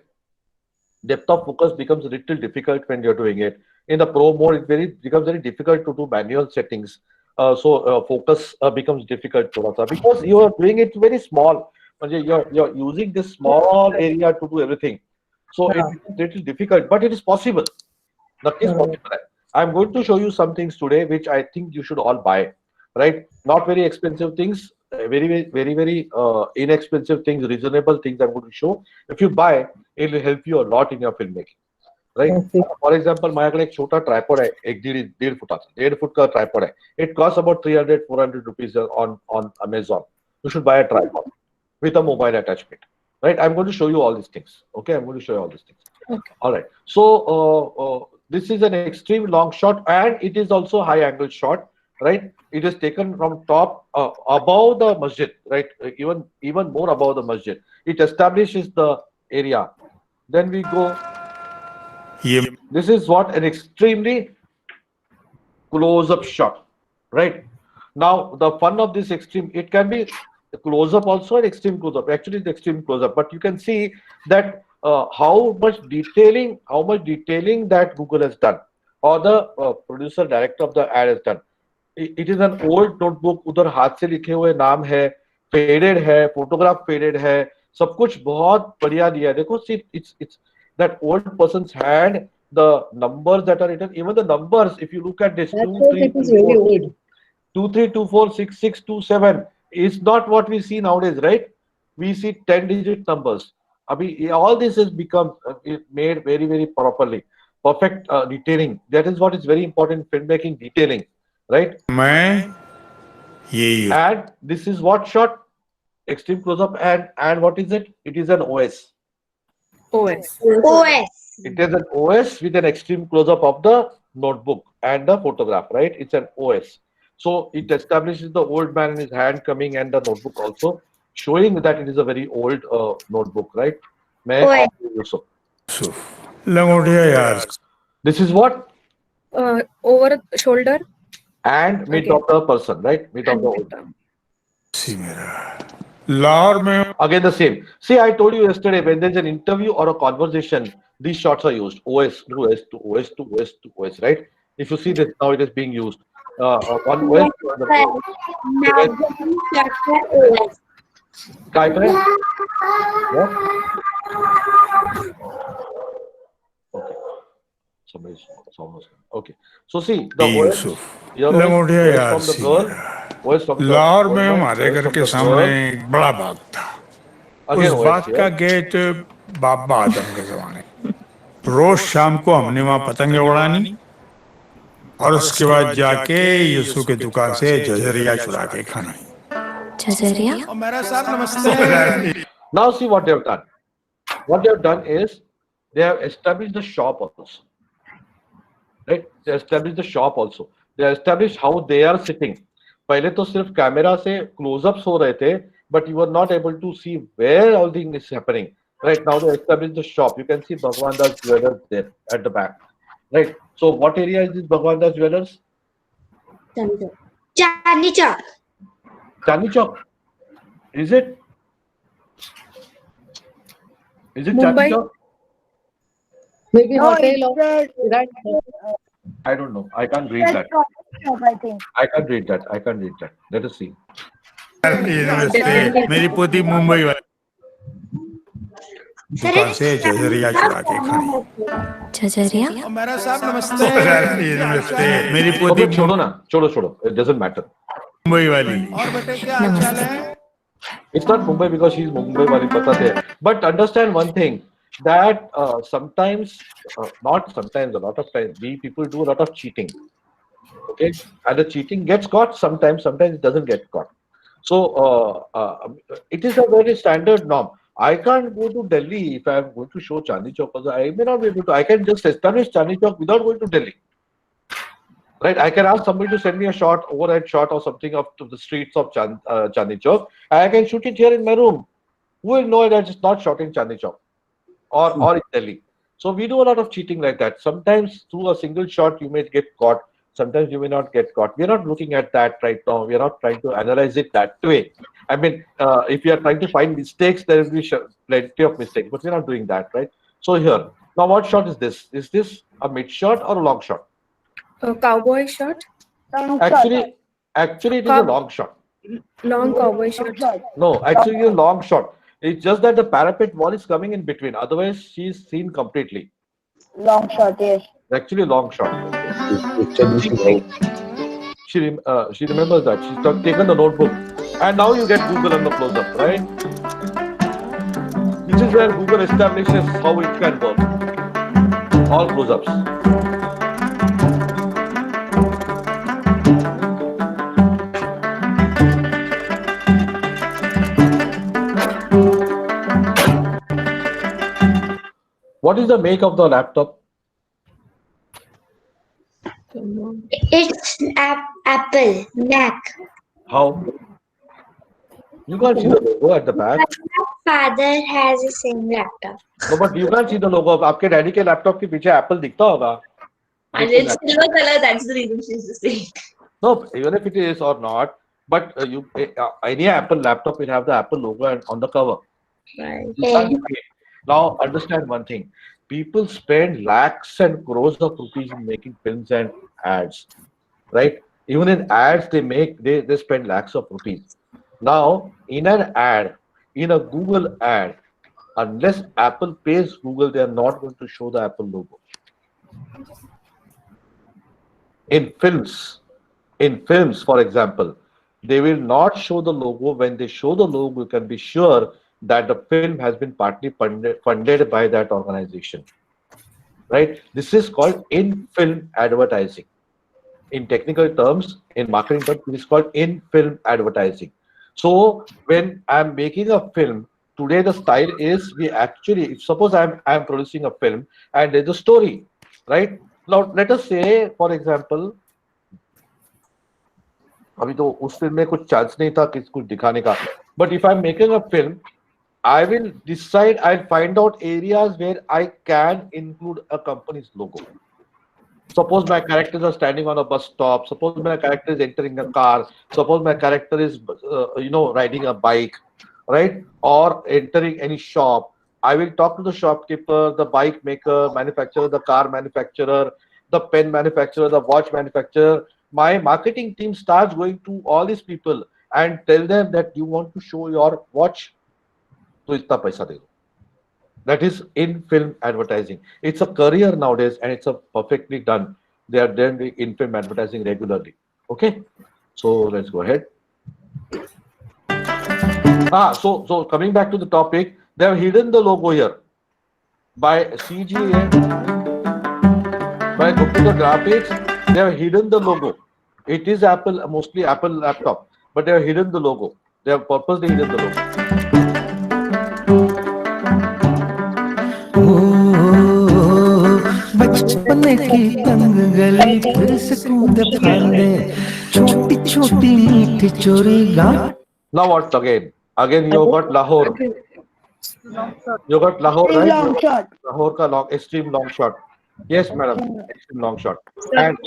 depth of focus becomes a little difficult when you're doing it. In the pro mode, it becomes very difficult to do manual settings. So focus becomes difficult because you are doing it very small. You're using this small area to do everything. So it's a little difficult, but it is possible. That is possible. I'm going to show you some things today which I think you should all buy, right? Not very expensive things, very inexpensive things, reasonable things I'm going to show. If you buy, it will help you a lot in your filmmaking, right? For example, माझ्याकडे एक छोटा tripod आहे, एक 1.5 फुटाचा, 1.5 foot का tripod आहे. It costs about 300-400 rupees on Amazon. You should buy a tripod, with a mobile attachment, right? I'm going to show you all these things. Okay, I'm going to show you all these things. Okay. All right. So this is an extreme long shot, and it is also high angle shot, right? It is taken from top above the masjid, right? Even more above the masjid. It establishes the area. Then we go. This is what an extremely close-up shot, right? Now the fun of this extreme, it can be close-up also and extreme close-up. Actually, it's extreme close-up, but you can see that how much detailing that Google has done, or the producer director of the ad has done. It is an old notebook. उधर हाथ से लिखे हुए नाम है, faded है, photograph faded है, सब कुछ बहुत बढ़िया दिया है. देखो, see, it's that old person's hand. The numbers that are written, even the numbers, if you look at this, 2, 3, 2, 4, 6, 6, 2, 7, is not what we see nowadays, right? We see 10-digit numbers. All this has become made very, very properly. Perfect detailing. That is what is very important in filmmaking, detailing, right? And this is what shot? Extreme close-up, and what is it? It is an OS. OS. It is an OS with an extreme close-up of the notebook and the photograph, right? It's an OS. So it establishes the old man in his hand coming, and the notebook also, showing that it is a very old notebook, right? This is what? Over shoulder. And mid of the person, right? Mid of the old. Again the same. See, I told you yesterday, when there's an interview or a conversation, these shots are used. OS to OS to OS to OS to OS, right? If you see this, now it is being used. One OS to another OS. What? Okay. Somebody's almost. Okay. So see, the OS from the girl. Lahore में हमारे घर के सामने एक बड़ा बाग था. उस बाग का गेट बाबा आदम के जमाने. रोज शाम को हमने वहाँ पतंगे उड़ानी, और उसके बाद जाके यूसुफ की दुकान से जजरिया चुरा के खाना. जजरिया? मेरा साहब नमस्ते. Now see what they have done. What they have done is they have established the shop also. Right? They established the shop also. They established how they are sitting. पहले तो सिर्फ कैमरा से क्लोजअप्स हो रहे थे, but you were not able to see where all thing is happening. Right now they established the shop. You can see Bhagwan Das Jewelers there at the back. Right. So what area is this Bhagwan Das Jewelers? Chandni Chowk. Chandni Chowk. Is it? Is it Chandni Chowk? Maybe hotel or right. I don't know. I can't read that. I think. I can't read that. I can't read that. Let us see. मेरी पोती मुंबई वाली दुकान से जजरिया चुरा के खानी. जजरिया? मेरा साहब नमस्ते. मेरी पोती छोड़ो ना, छोड़ो. It doesn't matter. मुंबई वाली. और बेटे क्या हाल है? It's not Mumbai because she's Mumbai wali pata hai. But understand one thing, that sometimes, not sometimes, a lot of times, we people do a lot of cheating. Okay, and the cheating gets caught sometimes it doesn't get caught. So it is a very standard norm. I can't go to Delhi if I am going to show Chandni Chowk. I may not be able to. I can just establish Chandni Chowk without going to Delhi. Right? I can ask somebody to send me a shot, overhead shot or something of the streets of Chandni Chowk. I can shoot it here in my room. Who will know that it's not shot in Chandni Chowk or in Delhi? So we do a lot of cheating like that. Sometimes through a single shot you may get caught. Sometimes you may not get caught. We are not looking at that right now. We are not trying to analyze it that way. I mean, if you are trying to find mistakes, there will be plenty of mistakes, but we are not doing that, right? So here, now what shot is this? Is this a mid shot or a long shot? A cowboy shot? Actually, it is a long shot. Long cowboy shot. No, actually, it's a long shot. It's just that the parapet wall is coming in between. Otherwise, she's seen completely. Long shot, yes. Actually, long shot. She remembers that. She's taken the notebook. And now you get Google on the close-up, right? This is where Google establishes how it can work. All close-ups. What is the make of the laptop? It's Apple, Mac. How? You can't see the logo at the back. My father has the same laptop. No, but you can't see the logo. आपके daddy के laptop के पीछे Apple दिखता होगा. And it's silver color. That's the reason she's just saying. No, even if it is or not, but any Apple laptop will have the Apple logo on the cover. Right. Now understand one thing: people spend lakhs and crores of rupees in making films and ads, right? Even in ads, they spend lakhs of rupees. Now, in an ad, in a Google ad, unless Apple pays Google, they are not going to show the Apple logo. In films, for example, they will not show the logo. When they show the logo, you can be sure that the film has been partly funded by that organization, right? This is called in-film advertising. In technical terms, in marketing terms, it is called in-film advertising. So when I'm making a film, today the style is suppose I'm producing a film and there's a story, right? Now let us say, for example, अभी तो उस film में कुछ chance नहीं था किसी कुछ दिखाने का. But if I'm making a film, I will decide, I'll find out areas where I can include a company's logo. Suppose my characters are standing on a bus stop. Suppose my character is entering a car. Suppose my character is, riding a bike, right? Or entering any shop. I will talk to the shopkeeper, the bike maker, manufacturer, the car manufacturer, the pen manufacturer, the watch manufacturer. My marketing team starts going to all these people and tell them that you want to show your watch. So itna paisa de do. That is in-film advertising. It's a career nowadays, and it's a perfectly done. They are doing in-film advertising regularly. Okay, so let's go ahead. So coming back to the topic, they have hidden the logo here by CGA, by computer graphics. They have hidden the logo. It is Apple, mostly Apple laptop, but they have hidden the logo. They have purposely hidden the logo. बचपन की तंग गली फिर से कूद फांदे छोटी छोटी मीठी चोरी गांठ. Now what again you got Lahore. You got Lahore, right? Long shot. Lahore ka extreme long shot. Yes, madam. Extreme long shot. And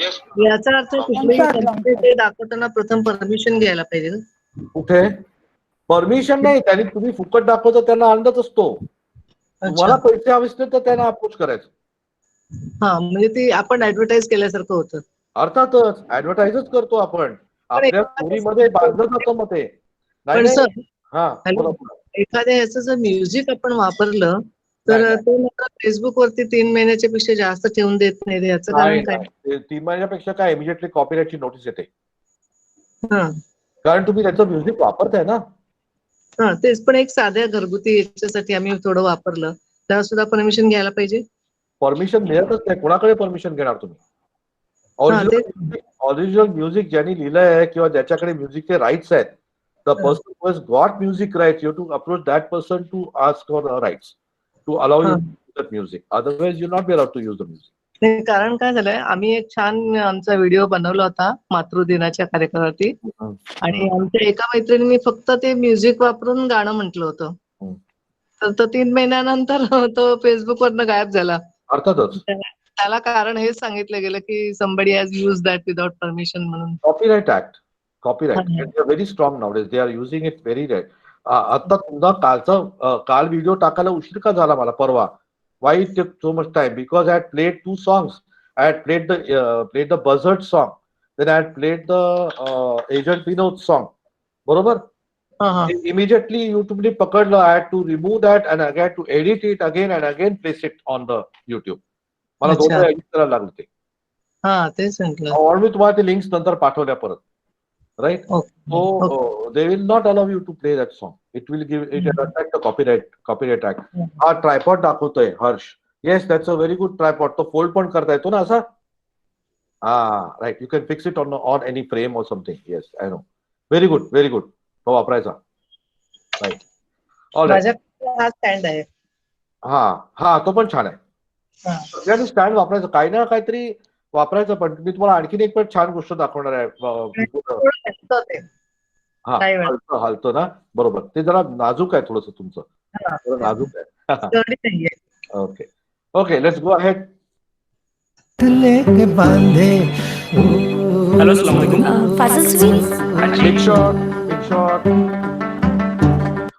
याचा अर्थ कुठलेही ते दाखवताना प्रथम परमिशन घ्यायला पाहिजे ना. कुठे परमिशन नाही, त्यांनी तुम्ही फुकट दाखवता त्यांना आनंदच असतो. तुम्हाला पैसे हवे असतील तर त्यांना अप्रोच करायचं. हा, म्हणजे ती आपण ऍडव्हर्टाइज केल्यासारखं होतं. अर्थातच ऍडव्हर्टाइजच करतो आपण. आपल्या स्टोरीमध्ये बांधलं जातं मग ते. पण सर, हा, एखाद्या ह्याचं जर म्युझिक आपण वापरलं तर ते फेसबुक वरती 3 महिन्याच्या पेक्षा जास्त ठेवून देत नाही. याचं कारण काय? 3 महिन्यापेक्षा काय इमिजिएटली कॉपीराइटची नोटीस येते. कारण तुम्ही त्याचं म्युझिक वापरताय ना. हा, तेच. पण एक साध्या घरगुती याच्यासाठी आम्ही थोडं वापरलं त्याला सुद्धा परमिशन घ्यायला पाहिजे. परमिशन मिळतच नाही. कोणाकडे परमिशन घेणार तुम्ही? ओरिजिनल म्युझिक ज्यांनी लिहिलंय आहे किंवा ज्याच्याकडे म्युझिकचे राईट्स आहेत, the person who has got music rights, you to approach that person to ask for rights to allow you that music. Otherwise you not be allowed to use the music. कारण काय झालंय, आम्ही एक छान आमचा video बनवला होता मातृदिनाच्या कार्यक्रमावरती आणि आमच्या एका मैत्रिणींनी फक्त ते म्युझिक वापरून गाणं म्हटलं होतं. तर तो 3 महिन्यानंतर तो फेसबुक वरनं गायब झाला. अर्थातच त्याला कारण हेच सांगितलं गेलं की somebody has used that without permission म्हणून. Copyright act, copyright they are very strong nowadays. They are using it very right. आता तुमचा काल व्हिडिओ टाकायला उशीर का झाला मला परवा? Why it took so much time? Because I had played 2 songs. I had played the Buzzard song. Then I had played the Agent Vinod song. बरोबर? Immediately YouTube ने पकडलं. I had to remove that and I had to edit it again and again place it on the YouTube. मला दोन edit करायला लागले ते. हा, तेच म्हटलं. म्हणून मी तुम्हाला ते लिंक्स नंतर पाठवल्या परत. Right? So they will not allow you to play that song. It will attack the copyright act. हा ट्रायपॉड दाखवतोय हर्ष. Yes, that's a very good tripod. तो फोल्ड पण करता येतो ना असा. Right. You can fix it on any frame or something. Yes, I know. Very good, very good. तो वापरायचा. Right. All right. माझ्याकडे हा स्टँड आहे. हा, तो पण छान आहे. स्टँड वापरायचं, काही ना काहीतरी वापरायचं. पण मी तुम्हाला आणखीन एक पण छान गोष्ट दाखवणार आहे. हा, हलतो ना, बरोबर. ते जरा नाजूक आहे थोडस तुमचं, नाजूक आहे. Okay okay, let's go ahead. Hello अस्सलाम वालेकुम. फाजिल स्वीट्स. Big shot.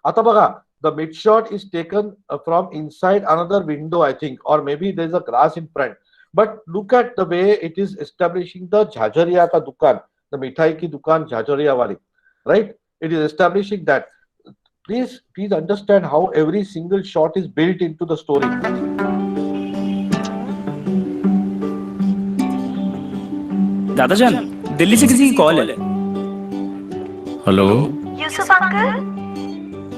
आता बघा, the mid shot is taken from inside another window, I think, or maybe there's a glass in front. But look at the way it is establishing the Jhajariya ka dukan, the mithai ki dukan Jhajariya wali, right? It is establishing that. Please understand how every single shot is built into the story. दादाजान, Delhi से किसी की call है. Hello, Yusuf uncle.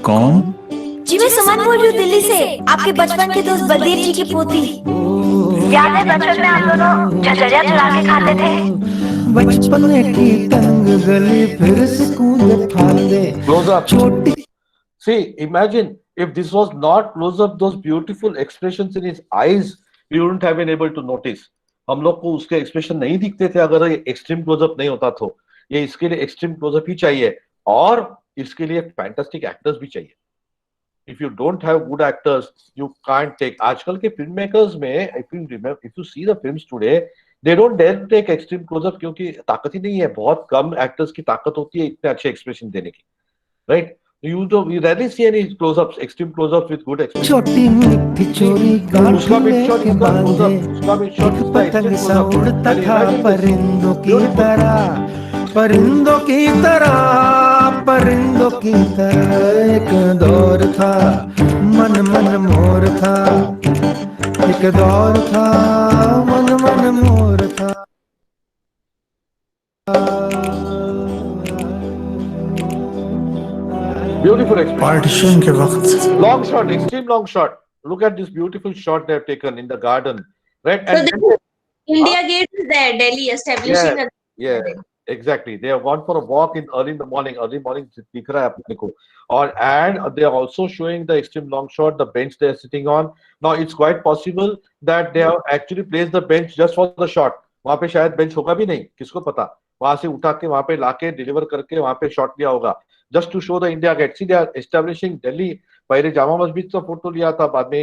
कौन? जी मैं सुमन बोल रही हूँ दिल्ली से, आपके बचपन के दोस्त बलदेव जी की पोती. याद है बचपन में आप दोनों झझरिया चुरा के खाते थे. बचपन की तंग गली फिर से कूद फांदे. Close up. See, imagine if this was not close up, those beautiful expressions in his eyes, we wouldn't have been able to notice. हम लोग को उसके एक्सप्रेशन नहीं दिखते थे अगर ये एक्सट्रीम क्लोजअप नहीं होता. तो ये इसके लिए एक्सट्रीम क्लोजअप ही चाहिए, और इसके लिए फैंटास्टिक एक्टर्स भी चाहिए. If you don't have good actors, you can't take. आजकल के फिल्म मेकर्स में, if you see the films today, they don't dare to take extreme close-up क्योंकि ताकत ही नहीं है. बहुत कम एक्टर्स की ताकत होती है इतने अच्छे एक्सप्रेशन देने की, right? You rarely see any close-ups, extreme close-ups with good expression. छोटी मीठी चोरी गांठ उसका mid shot लेके इसका बांधे. close-up, उसका mid shot एक इसका पतंग extreme सा close-up. उड़ता And था imagine this. परिंदों की तरह, परिंदों की तरह, परिंदों की तरह. एक दौर था मन मन मोर था, एक दौर था मन मन मोर था. Beautiful expression. पार्टीशन के वक्त Long shot, extreme long shot. Look at this beautiful shot they have taken in the garden, right? So And this is India Gate is there, Delhi establishing. yeah, exactly. They have gone for a walk in early morning. दिख रहा है अपने को. And they are also showing the extreme long shot, the bench they are sitting on. Now it's quite possible that they have actually placed the bench just for the shot. वहाँ पे शायद bench होगा भी नहीं, किसको पता. वहां से उठा के वहां पे लाके डिलीवर करके वहां पे शॉट लिया होगा, just to show the India Gate. See, they are establishing Delhi. पहले जामा मस्जिद का फोटो लिया था, बाद में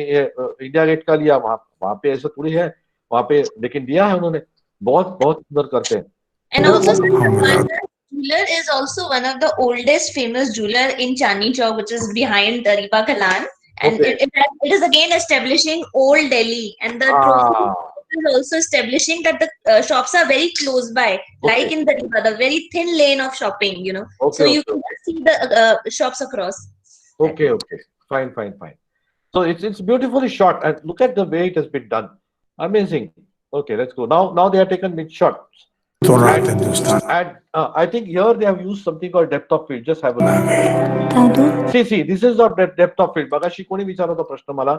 इंडिया गेट का लिया. वहां पे ऐसा थोड़ी है वहां पे, लेकिन दिया है उन्होंने. बहुत बहुत सुंदर करते हैं. And also, jeweler is also one of the oldest famous jeweler in Chandni Chowk, which is behind the Riba Kalan. And Okay. it is again establishing old Delhi. And the trophy is also establishing that the shops are very close by, like in the Riba, the very thin lane of shopping, you know. Okay, So you okay. can see the shops across. Okay, fine. So it's beautifully shot, and look at the way it has been done. Amazing. Okay, let's go. Now they have taken mid shots. And I think here they have used something called depth of field. Just have a look. See, this is the depth of field. Bagashi कोणी विचारला होता प्रश्न मला.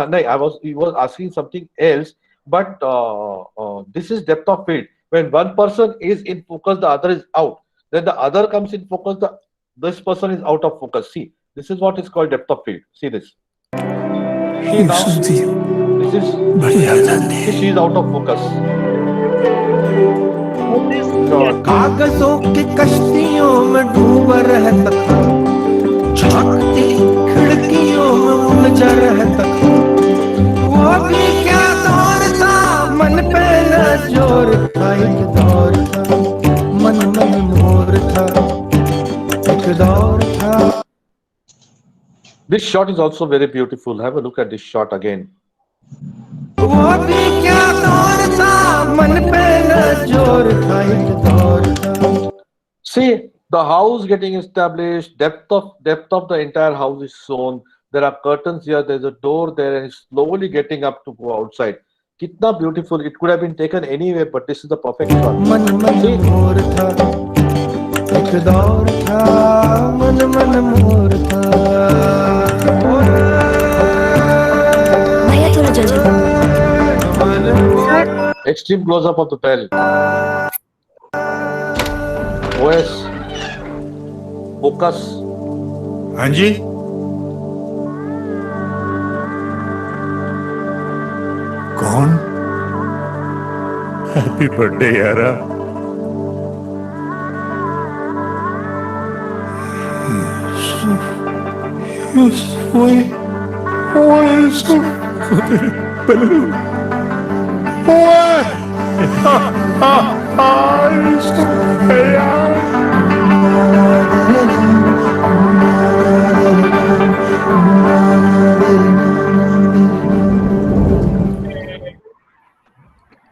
नहीं, he was asking something else, but this is depth of field. When one person is in focus, the other is out. Then the other comes in focus, this person is out of focus. See, this is what is called depth of field. See this. See now, this is she is out of focus. कागजों की कश्तियों में डूबा रहता था, झांकती खिड़कियों में उलझा रहता था. वो भी क्या दौर था, मन पे न जोर था. एक दौर था मन मन मोर था, एक दौर था. This shot is also very beautiful. Have a look at this shot again. वो भी क्या दौर था, मन पे न जोर था. एक दौर था. See the house getting established. Depth of the entire house is shown. There are curtains here. There's a door there, and it's slowly getting up to go outside. Kitna beautiful! It could have been taken anywhere, but this is the perfect shot. मन मन मोर था, एक दौर था मन मन मोर था. भैया थोड़ा जल्दी. Extreme close up of the bell. OS. Focus. हाँ जी. कौन? हैप्पी बर्थडे यारा. Yusuf, why Yusuf?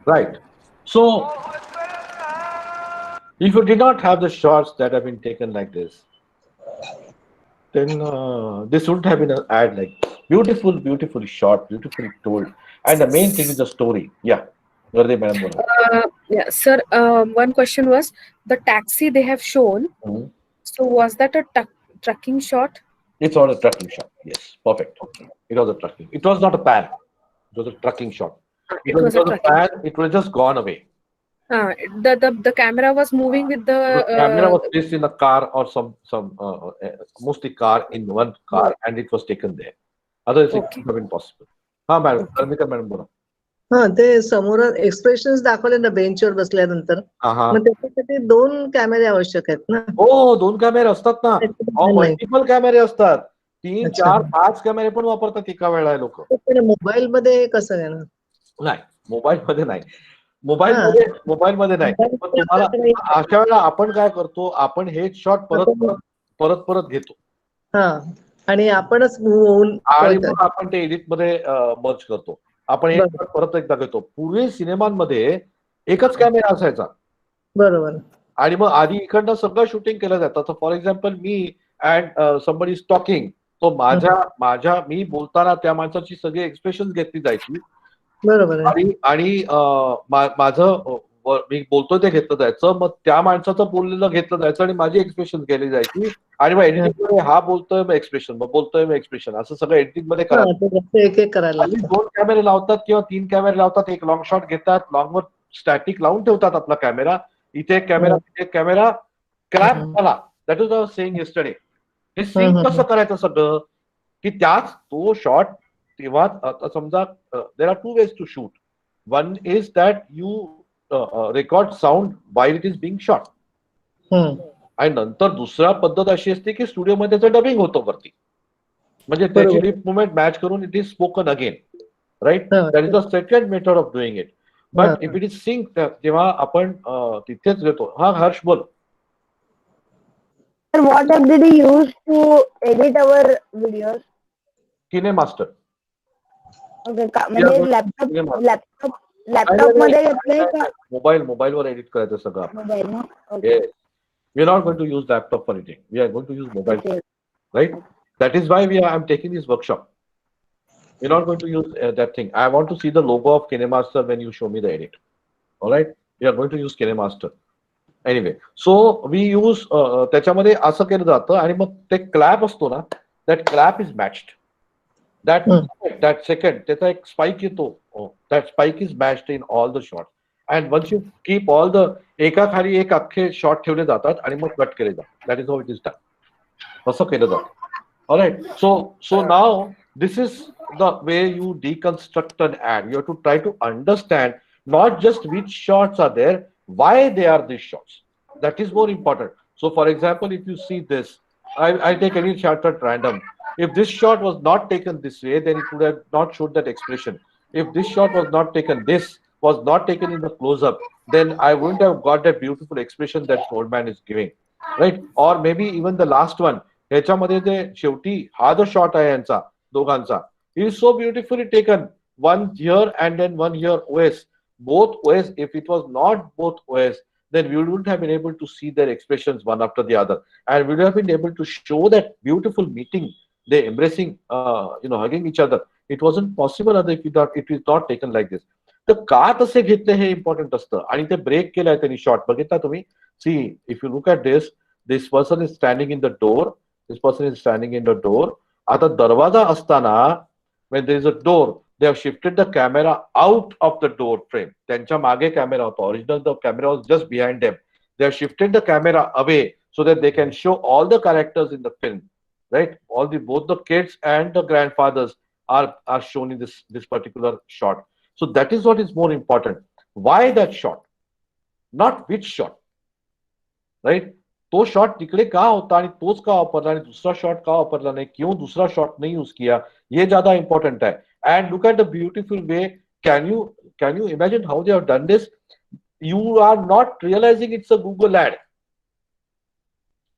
Right. So, if you did not have the shots that have been taken like this, then this wouldn't have been an ad like this. Beautifully shot, beautifully told, and the main thing is the story. Yeah. Yeah, sir. One question was the taxi they have shown. So was that a trucking shot? It's not a trucking shot. Yes, perfect. Okay. It was a trucking. It was not a pan. It was a trucking shot. It was a pan. It would have just gone away. The camera was moving with the camera was placed in a car or some mostly car in one car, and it was taken there. Otherwise, it would have been possible. हाँ madam, कर्मिका madam बोला. हा, ते समोर expressions दाखवले ना बेंचवर बसल्यानंतर, मग त्याच्यासाठी 2 कॅमेरे आवश्यक आहेत ना. हो, 2 कॅमेरे असतात ना. मल्टिपल कॅमेरे असतात. 3, 4, 5 कॅमेरे पण वापरतात एका वेळेला लोक. मोबाईल मध्ये कसं घेणार? नाही, मोबाईल मध्ये नाही. मोबाईल मध्ये नाही. पण तुम्हाला अशा वेळेला आपण काय करतो, आपण हेच शॉट परत घेतो. आणि आपणच होऊन आणि मग आपण ते एडिट मध्ये मर्ज करतो. आपण हे परत एकदा घेतो. पूर्वी सिनेमांमध्ये एकच कॅमेरा असायचा. बरोबर. आणि मग आधी इकडनं सगळं शूटिंग केलं जातं. तर for example me and somebody is talking, तो मी बोलताना त्या माणसाची सगळी एक्सप्रेशन घेतली जायची. बरोबर. आणि माझं मी बोलतोय ते घेतलं जायचं. मग त्या माणसाचं बोललेलं घेतलं जायचं आणि माझी एक्सप्रेशन केली जायची. आणि मग एडिटिंग मध्ये हा बोलतोय मग एक्सप्रेशन, मग बोलतोय मग एक्सप्रेशन, असं सगळं एडिटिंग मध्ये करायला 2 कॅमेरे लावतात किंवा 3 कॅमेरे लावतात. एक लॉंग शॉट घेतात, लॉंगवर स्टॅटिक लावून ठेवतात आपला कॅमेरा. इथे एक कॅमेरा, तिथे एक कॅमेरा, क्रॅप झाला. That is saying yesterday. हे सिंक कसं करायचं सगळं, की त्याच तो शॉट तेव्हा समजा there are 2 ways to shoot. One is that you record sound while it is being shot. आणि नंतर दुसरा पद्धत अशी असते की स्टुडिओमध्ये त्याचं डबिंग होतं वरती, म्हणजे त्याची लिप मुवमेंट मॅच करून it is spoken again. Right. That is the second method of doing it. But if it is sync, तेव्हा आपण तिथेच घेतो. हा हर्ष बोल. What app did you use to edit our videos? KineMaster. Okay, म्हणजे laptop मध्ये घेतलंय का मोबाईल वर एडिट करायचं सगळं. मोबाईल ना? We are not going to use laptop for editing. We are going to use mobile, right? That is why I'm taking this workshop. We're not going to use that thing. I want to see the logo of KineMaster when you show me the edit. All right? We are going to use KineMaster. Anyway, so we use त्याच्यामध्ये असं केलं जातं आणि मग ते clap असतो ना, that clap is matched. That second, त्याचा एक स्पाइक येतो. That spike is matched in all the shots. And once you keep all the एका खाली एक अख्खे शॉट ठेवले जातात आणि मग कट केले जातात. That is how it is done. असं केलं जातं. Alright. So now this is the way you deconstruct an ad. You have to try to understand not just which shots are there, why they are these shots. That is more important. So for example, if you see this, I'll take any shot at random. If this shot was not taken this way, then it would have not showed that expression. If this shot was not taken, this was not taken in the close-up, then I wouldn't have got that beautiful expression that old man is giving, right? Or maybe even the last one. ह्याच्यामध्ये जे शेवटी हा जो shot आहे यांचा दोघांचा, it is so beautifully taken. One here and then one here OS. Both OS. If it was not both OS, then we wouldn't have been able to see their expressions one after the other, and we would have been able to show that beautiful meeting. They embracing, hugging each other. It wasn't possible if it is not taken like this. तर का तसे घेतले हे important असतं. आणि ते break केलाय त्यांनी shot बघितला तुम्ही. See if you look at this person is standing in the door. This person is standing in the door. आता दरवाजा असताना when there is a door, they have shifted the camera out of the door frame. त्यांच्या मागे camera होता. Original the camera was just behind them. They have shifted the camera away so that they can show all the characters in the film, right? Both the kids and the grandfathers are shown in this particular shot. So that is what is more important. Why that shot? Not which shot. Right? तो shot तिकडे का होता आणि तोच का वापरला आणि दुसरा शॉट का वापरला नाही, क्यों दूसरा शॉट नहीं यूज किया, ये ज्यादा इंपॉर्टेंट है. And look at the beautiful way. Can you imagine how they have done this? You are not realizing it's a Google ad.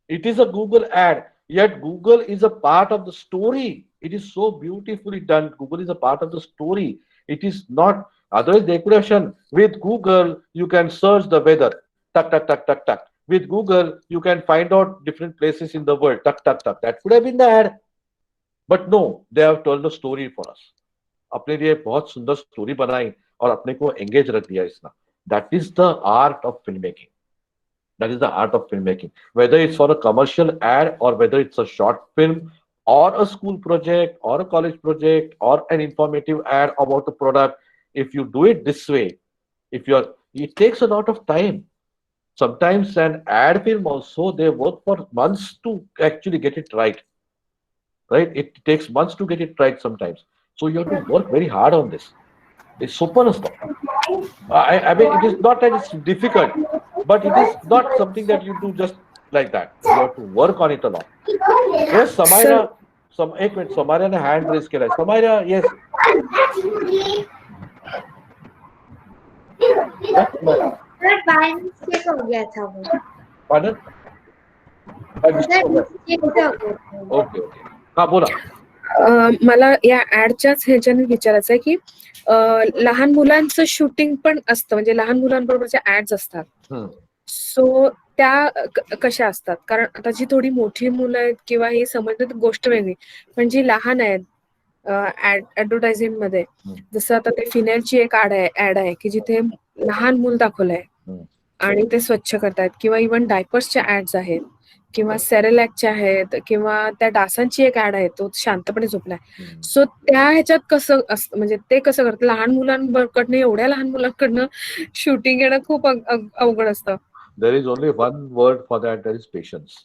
It is a Google ad, yet Google is a part of the story. It is so beautifully done. Google is a part of the story. It is not, otherwise they could have shown, with Google, you can search the weather. Tuck, tuck, tuck, tuck, tuck. With Google, you can find out different places in the world. Tuck, tuck, tuck. That could have been the ad. But no, they have told a story for us. अपने लिए बहुत सुंदर story बनाई और अपने को engage रख दिया इसमें. That is the art of filmmaking. That is the art of filmmaking. Whether it's for a commercial ad or whether it's a short film or a school project or a college project or an informative ad about the product, if you do it this way, it takes a lot of time. Sometimes an ad film also, they work for months to actually get it right. Right? It takes months to get it right sometimes. So you have to work very hard on this. It's super. I mean, it is not that it's difficult, but it is not something that you do just like that. You have to work on it a lot. Yes, Samaira. एक minute, Samaira ने hand raise किया है. Samaira, yes. Mistake हो गया था वो. Pardon? Okay. हाँ बोला. मला या ऍडच्याच ह्याच्याने विचारायचं आहे की लहान मुलांचं शूटिंग पण असतं, म्हणजे लहान मुलांबरोबरच्या ऍड्स असतात, सो त्या कशा असतात? कारण आता जी थोडी मोठी मुलं आहेत किंवा हे समजण्यात गोष्ट वेगळी, पण जी लहान आहेत ऍडव्हर्टायझिंग मध्ये, जसं आता ते फिनेलची एक ऍड आहे की जिथे लहान मूल दाखवलंय आणि ते स्वच्छ करतायत, किंवा इव्हन डायपर्सच्या ऍड्स आहेत, किंवा सेरेलॅकच्या आहेत, किंवा त्या डासांची एक ऍड आहे, तो शांतपणे झोपलाय. सो त्या ह्याच्यात कसं असतं, म्हणजे ते कसं करतात? लहान मुलांकडनं, एवढ्या लहान मुलांकडनं शूटिंग येणं खूप अवघड असतं. There is only one word for that, that is patience.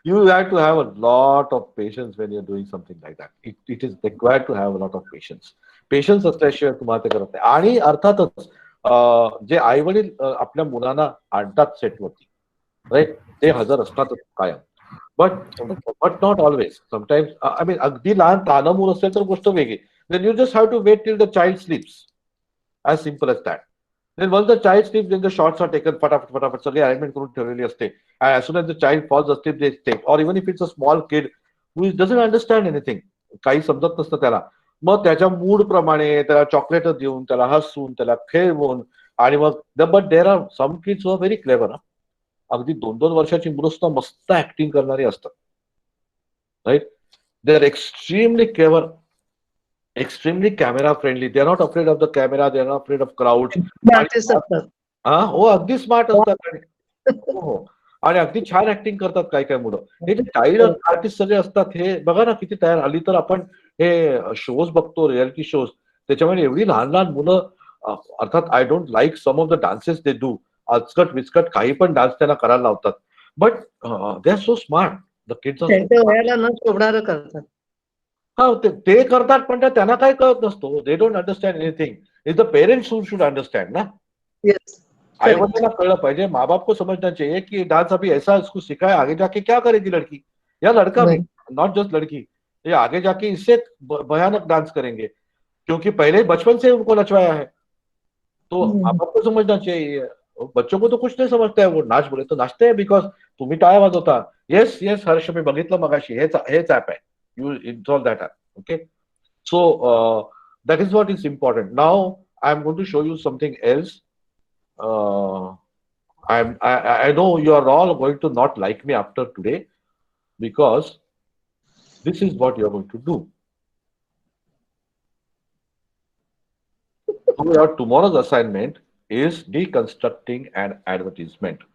You have to have a lot of patience when you're doing something like that. It is required to have a lot of patience. Patience असल्याशिवाय तुम्हाला ते करत नाही. आणि अर्थातच जे आई वडील आपल्या मुलांना आणतात सेटवरती, राईट, ते हजर असतातच कायम, but not always. Sometimes I mean अगदी लहान तानं मूल असेल तर गोष्ट वेगळी. Then you just have to wait till the child sleeps, as simple as that. Then once the child sleeps, then the shots are taken, फटाफट सगळी अरेंजमेंट करून ठेवलेली असते. And as soon as the child falls asleep, they take. Or even if it's a small kid who doesn't understand anything, काही समजत नसतं त्याला, मग त्याच्या मूड प्रमाणे त्याला चॉकलेट देऊन, त्याला हसून, त्याला खेळवून, आणि मग but there are some kids who are very clever. अगदी 2-2 वर्षाची मुलं सुद्धा मस्त ऍक्टिंग करणारी असतात, right. They are extremely clever, extremely camera friendly. They are not afraid of the camera. They are not afraid of crowds. हो, अगदी smart असतात आणि अगदी छान ऍक्टिंग करतात काय मुलं. हे जे चाइल्ड आर्टिस्ट सगळे असतात, हे बघा ना किती तयार. हल्ली तर आपण हे शोज बघतो, रियालिटी शोज, त्याच्यामध्ये एवढी लहान लहान मुलं. अर्थात I don't like some of the dances they do. अचकट विचकट काही पण डान्स त्यांना करायला लावतात, but they are so smart. The kids are करतात. हा, ते करतात, पण त्यांना काय कळत नसतो. They don't understand anything. Is the parents who should understand ना. आई वडिलांना कळलं पाहिजे, माँ बाप को समझना चाहिए कि डांस अभी ऐसा इसको सिखाए, आगे जाके क्या करेगी लड़की या लड़का भी, नॉट जस्ट लड़की, ये आगे जाके इससे भयानक डांस करेंगे, क्योंकि पहले बचपन से उनको नचवाया है. तो माँ बाप को समझना चाहिए. बच्चों को तो कुछ नहीं समझता है, वो नाच बोले तो नाचते हैं बिकॉज तुम्ही टाळ्या वाजवता. येस हर्ष, मी बघितलं मगाशी, हेच ऍप आहे. You install that app. Okay, so that is what is important. Now I am going to show you something else. I know you are all going to not like me after today, because this is what you are going to do. So your tomorrow's assignment is deconstructing an advertisement,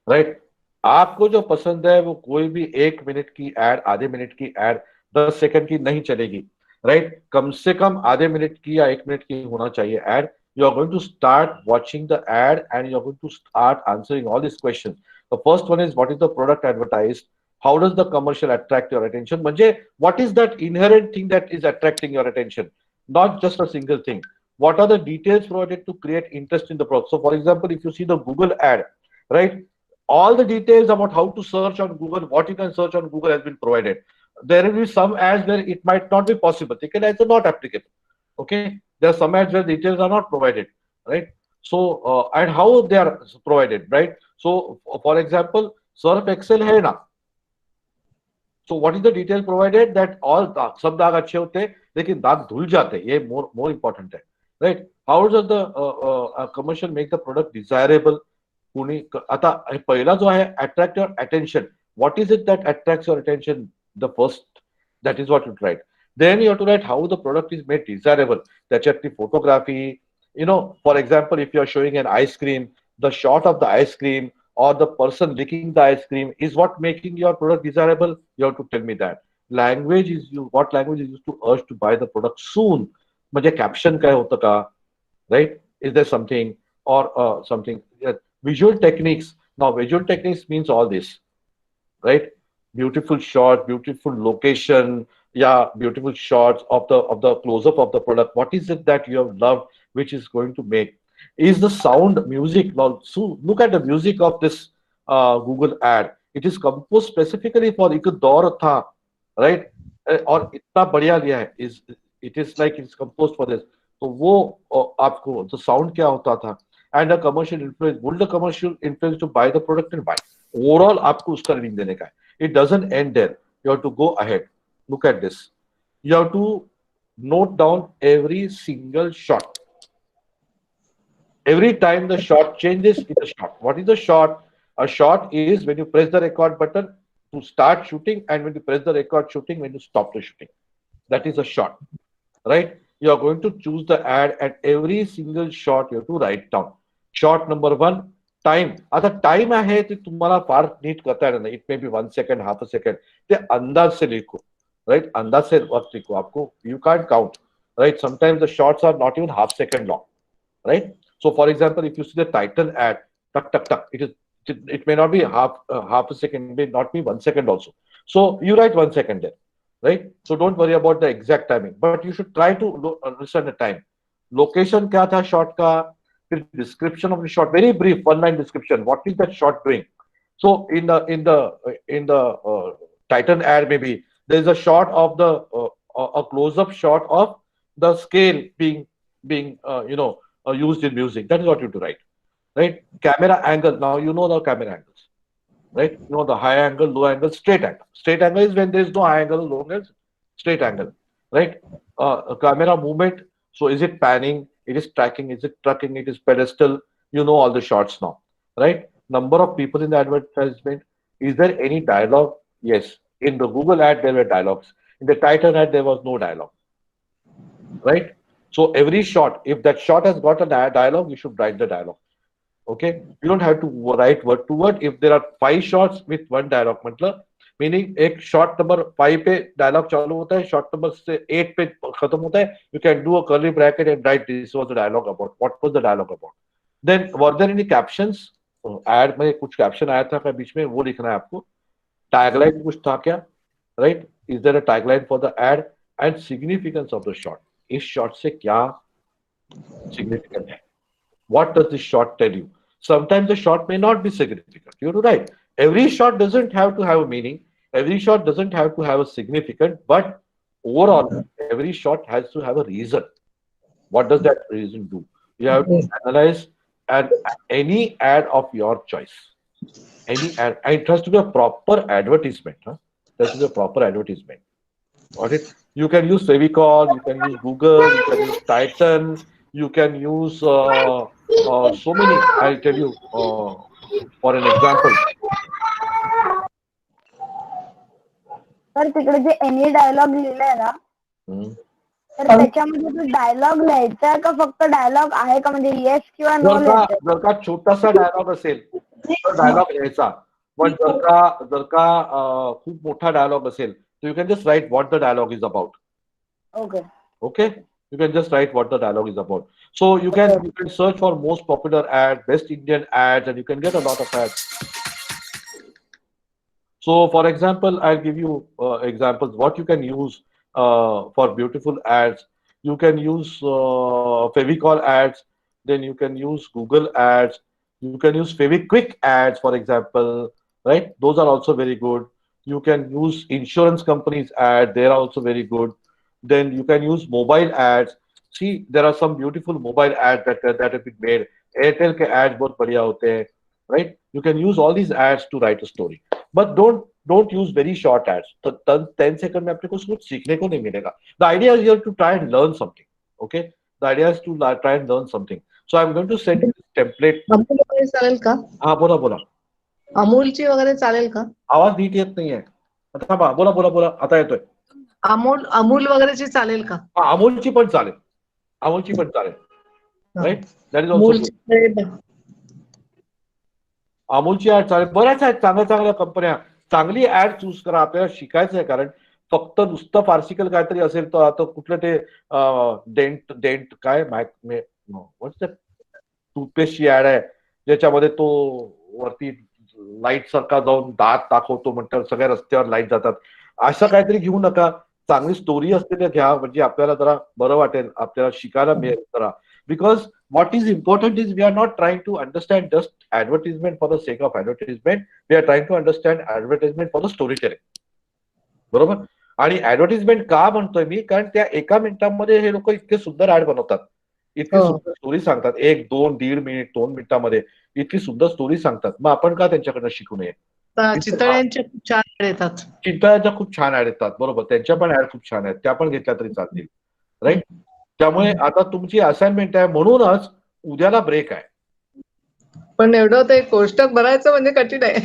right? आपको जो पसंद है वो कोई भी 1 minute की add, आधे minute की एड, 10 सेकंड की नहीं चलेगी, राइट. कम से कम आधे मिनट की या 1 मिनट की होना चाहिए ad. You are going to start watching the ad and you are going to start answering all this question. The first one is, what is the product advertised? How does the commercial attract your attention? म्हणजे what is that inherent thing that is attracting your attention? not just a single thing. What are the details provided to create interest in the product? So, for example, if you see the Google ad, right, all the details about how to search on Google, what you can search on Google has been provided. There will be some ads where it might not be possible. They can also not applicable. Okay, there are some ads where details are not provided, right? So, and how they are provided, right? So, for example, Surf Excel hai na. So what is the detail provided? That all दाग सब दाग अच्छे होते हैं लेकिन दाग धुल जाते हैं, ये more important है, right? How does the commercial make the product desirable? आता पहिला जो आहे attract your attention. What is it that attracts your attention? The first, that is what you write. Then you have to write how the product is made desirable. त्याच्यातली photography, you know, for example, if you are showing an ice cream, the shot of the ice cream or the person licking the ice cream is what making your product desirable. You have to tell me that. Language is used. What language is used to urge to buy the product soon? म्हणजे caption काय होतं का? Right? Is there something or something? Visual techniques. Now, visual techniques means all this, right? Beautiful shot, beautiful location, yeah, beautiful shots of the close-up of the product. What is it that you have loved, which is going to make? Is the sound, music? Now, so look at the music of this Google ad. It is composed specifically for एक दौर था, right? और इतना बढ़िया लिया है. It is like it's composed for this. तो वो आपको the sound क्या होता था? And the commercial influence. Would the commercial influence to buy the product and buy? Overall, आपको उसका reading देने का है. It doesn't end there. You have to go ahead. Look at this. You have to note down every single shot. Every time the shot changes, it's a shot. What is a shot? A shot is when you press the record button to start shooting, and when you press the record shooting, when you stop the shooting. That is a shot, right? You are going to choose the ad, and every single shot you have to write down. Shot number 1, time. आता time आहे ते तुम्हाला फार NEET करता येणार नाही. It may be 1 second, half a second. ते अंदाज से लिखो, right? अंदाज से वक्त लिखो. आपको you can't count, right? Sometimes the shots are not even half second long, right? So, for example, if you see the Titan ad, tuck tuck tuck, it may not be half a second, it may not be 1 second also. So you write 1 second there, right? So don't worry about the exact timing, but you should try to understand the time. Location क्या था shot का, फिर description of the shot, very brief, 1-line description. What is that shot doing? So in the Titan ad, maybe there is a shot of the a close-up shot of the scale being used in music. That is what you have to write, right? Camera angle. Now you know the camera angles, right? You know the high angle, low angle, straight angle. Straight angle is when there is no high angle, low angle, straight angle, right? Camera movement. So is it panning? It is tracking. Is it trucking? It is pedestal. You know all the shots now, right? Number of people in the advertisement. Is there any dialogue? Yes. In the Google ad, there were dialogues. In the Titan ad, there was no dialogue, right? So every shot, if that shot has got a dialogue, you should write the dialogue. Okay, you don't have to write word to word. If there are 5 shots with 1 dialogue, मतलब meaning एक shot number 5 पे dialogue चालू होता है, shot number 8 पे खत्म होता है, you can do a curly bracket and write this was the dialogue about. What was the dialogue about? Then were there any captions? Ad में कुछ caption आया था क्या बीच में, वो लिखना है आपको. Tagline कुछ था क्या? Right? Is there a tagline for the ad? And significance of the shot. इस shot से क्या significant है? What does this shot tell you? Sometimes the shot may not be significant. You're right. Every shot doesn't have to have a meaning. Every shot doesn't have to have a significant, but overall, every shot has to have a reason. What does that reason do? You have to analyze any ad of your choice. Any ad, and it has to be a proper advertisement. Huh? It has to be a proper advertisement. Got it? You can use Fevicol, you can use Google, you can use Titan, you can use so many. I'll tell you for an example. तर तिकडे जे any dialogue लिहिलंय ना, तर त्याच्यामध्ये तो dialogue लिहायचा का फक्त डायलॉग आहे का, म्हणजे येस किंवा नो लिहायचं? जर का छोटासा डायलॉग असेल तर डायलॉग लिहायचा, पण जर का खूप मोठा डायलॉग असेल तर you can just write what the dialogue is about. Okay, you can just write what the dialogue is about. So you can search for most popular ad, best Indian ads, and you can get a lot of ads. So for example, I'll give you examples what you can use for beautiful ads. you can use Fevicol ads, then you can use Google ads, you can use Feviquick ads, for example, right? Those are also very good. You can use insurance companies ad, they are also very good. Then you can use mobile ads. See, there are some beautiful mobile ads that have been made. Airtel ke ads बहुत बढ़िया होते हैं, right? You can use all these ads to write a story, but don't use very short ads. तो 10 second में आपने कुछ सीखने को नहीं मिलेगा. The idea is here to try and learn something. Okay, the idea is to try and learn something. So I'm going to send you this template. Amul वगैरे चालेल का? हाँ बोला बोला. अमूलची वगैरे चालेल का? आवाज नीट येत नाहीये. आता बोला बोला बोला, आता येतोय. अमूल वगैरेची चालेल का? हा, अमूलची पण चालेल. अमूलची पण चालेल. Right, that is also. अमूलची ऍड चालेल. बऱ्याच आहेत चांगल्या चांगल्या कंपन्या. चांगली ऍड चूज करा. आपल्याला शिकायचं आहे, कारण फक्त नुसतं फार्सिकल काहीतरी असेल तर आता कुठलं ते डेंट काय व्हॉट्स द टूथपेस्टची ऍड आहे ज्याच्यामध्ये तो वरती लाईट सारखा जाऊन दात दाखवतो, म्हणतात सगळ्या रस्त्यावर लाईट जातात. असं काहीतरी घेऊ नका. चांगली स्टोरी असलेल्या घ्या, म्हणजे आपल्याला जरा बरं वाटेल, आपल्याला शिकायला मिळेल जरा. Because what is important is we are not trying to understand just advertisement for the sake of advertisement. We are trying to understand advertisement for the storytelling. बरोबर. आणि ऍडव्हर्टिजमेंट का म्हणतोय मी, कारण त्या एका मिनिटामध्ये हे लोक इतके सुंदर ऍड बनवतात, इतकी सुंदर स्टोरी सांगतात. 1, 2, 1.5 मिनिट 2 मिनिटामध्ये इतकी सुंदर स्टोरी सांगतात. मग आपण का त्यांच्याकडनं शिकू नये? चितळ्यांच्या खूप छान ऍड येतात. चितळ्यांच्या खूप छान ऍड येतात. बरोबर, त्यांच्या पण ऍड खूप छान आहेत, त्या पण घेतल्या तरी चालतील. राईट. त्यामुळे आता तुमची असाइनमेंट आहे, म्हणूनच उद्याला ब्रेक आहे. पण एवढं ते कोष्टक भरायचं म्हणजे कठीण आहे.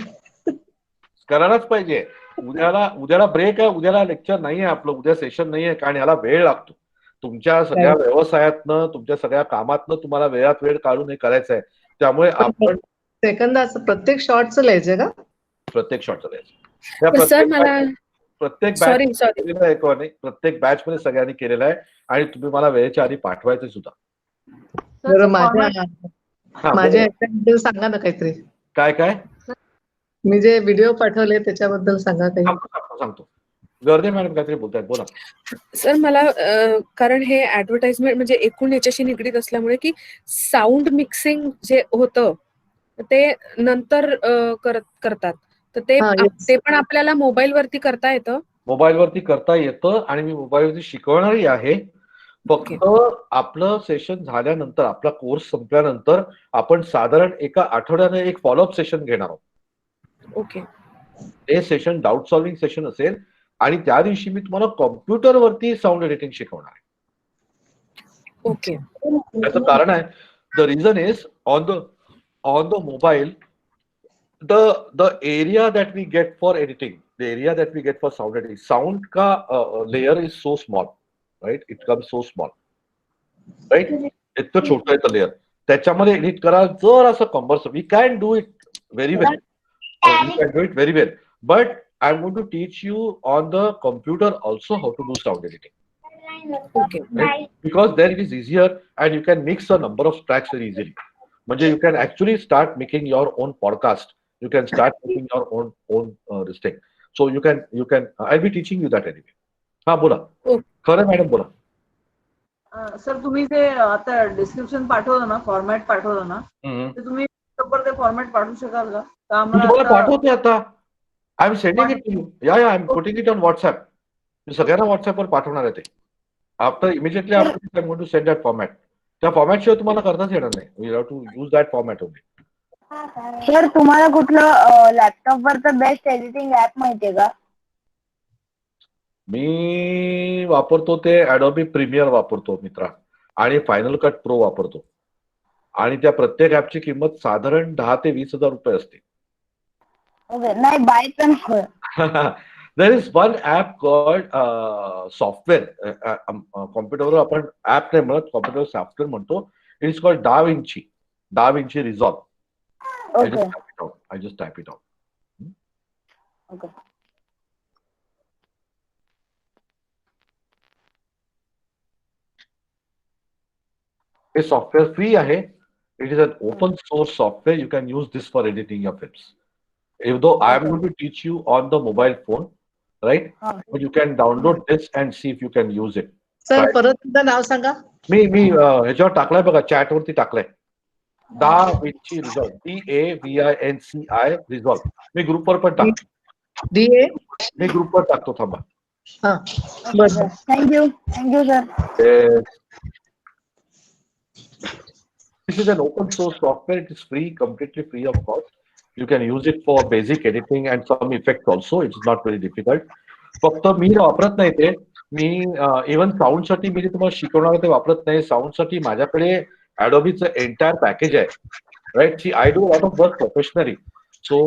करायलाच पाहिजे. उद्याला ब्रेक आहे. उद्याला लेक्चर नाही आहे आपलं, उद्या सेशन नाही आहे, कारण याला वेळ लागतो. तुमच्या सगळ्या व्यवसायातनं, तुमच्या सगळ्या कामातनं तुम्हाला वेळात वेळ काढून हे करायचं आहे. त्यामुळे आपण सेकंदाचं प्रत्येक शॉटचं लिहायचं का? प्रत्येक शॉटचं लिहायचं. प्रत्येक बॅच मध्ये सगळ्यांनी केलेलं आहे, आणि तुम्ही मला वेळेच्या आधी पाठवायचं सुद्धा. बरं, माझ्या याच्याबद्दल सांगा ना काहीतरी. काय मी जे व्हिडिओ पाठवले त्याच्याबद्दल सांगा काही. सांगतो. गर्दे मॅडम काहीतरी बोलतायत, बोला. सर, मला कारण हे ऍडव्हर्टाइजमेंट म्हणजे एकूण याच्याशी निगडीत असल्यामुळे, की साऊंड मिक्सिंग जे होतं ते नंतर करतात, तर ते पण आपल्याला मोबाईल वरती करता येतं. मोबाईल वरती करता येतं, आणि मी मोबाईल वरती शिकवणारही आहे. फक्त आपलं सेशन झाल्यानंतर, आपला कोर्स संपल्यानंतर आपण साधारण एका आठवड्याने एक फॉलोअप सेशन घेणार आहोत. ओके. हे सेशन डाऊट सॉल्विंग सेशन असेल, आणि त्या दिवशी मी तुम्हाला कॉम्प्युटरवरती साऊंड एडिटिंग शिकवणार आहे. ओके. त्याचं कारण आहे, the reason is on the mobile, the area that we get for editing, the area that we get for sound editing, sound ka layer is so small, right? It comes so small, right? इतकं छोटं आहे layer, त्याच्यामध्ये edit करा जर असं cumbersome. We can do it very well, we can do it very well, but I am going to teach you on the computer also how to do sound editing, because there it is easier and you can mix a number of tracks very easily. म्हणजे you can actually start making your own podcast. You can start making your own this thing. So you can I'll be teaching you that anyway. हा बोला. खरं madam बोला. Sir, तुम्ही जे आता description पाठवलं ना, format पाठवलं ना, ते तुम्ही ते फॉर्मॅट पाठवू शकाल का? तुम्हाला पाठवते आता. I am sending it to you. I am putting it on WhatsApp. मी सगळ्यांना व्हॉट्सअपवर पाठवणार आहे ते. After immediately after I am going to send that format. त्या फॉर्मॅट शिवाय तुम्हाला करताच येणार नाही. You have to use that format only. Sir, तुम्हाला कुठलं लॅपटॉप वरचं बेस्ट एडिटिंग ऍप माहितीये का? मी वापरतो ते Adobe प्रीमियर वापरतो मित्रा, आणि फायनल कट प्रो वापरतो, आणि त्या प्रत्येक ऍपची किंमत साधारण 10,000 ते 20,000 रुपये असते. नाही, बाय पण there is one app called software. कॉम्प्युटरवर आपण ऍप नाही म्हणत, कॉम्प्युटर सॉफ्टवेअर म्हणतो. It is called Da Vinci Resolve. I just type it out. Okay. हे सॉफ्टवेअर फ्री आहे. It is an open source software. You can use this for editing your films. Even though I am going to teach you on the mobile phone, right? But you can download this and see if you can use it. Sir परत तुमचं नाव सांगा. मी ह्याच्यावर टाकलाय बघा, chat वरती टाकलाय. Da Vinci Resolve, DAVINCI Resolve. मी ग्रुपवर पण टाकतो. DA मी ग्रुपवर टाकतो, थांबा. हा बरं. Thank you sir. This is an open source software. It is free, completely free of cost. You can use it for basic editing and some effects also. It's not very difficult. फक्त मी वापरत नाही ते. मी even sound साठी मी तुम्हाला शिकवणार ते वापरत नाही. साऊंड साठी माझ्याकडे Adobeचं एंटायर पॅकेज आहे, right. See I do lot of work professionally. So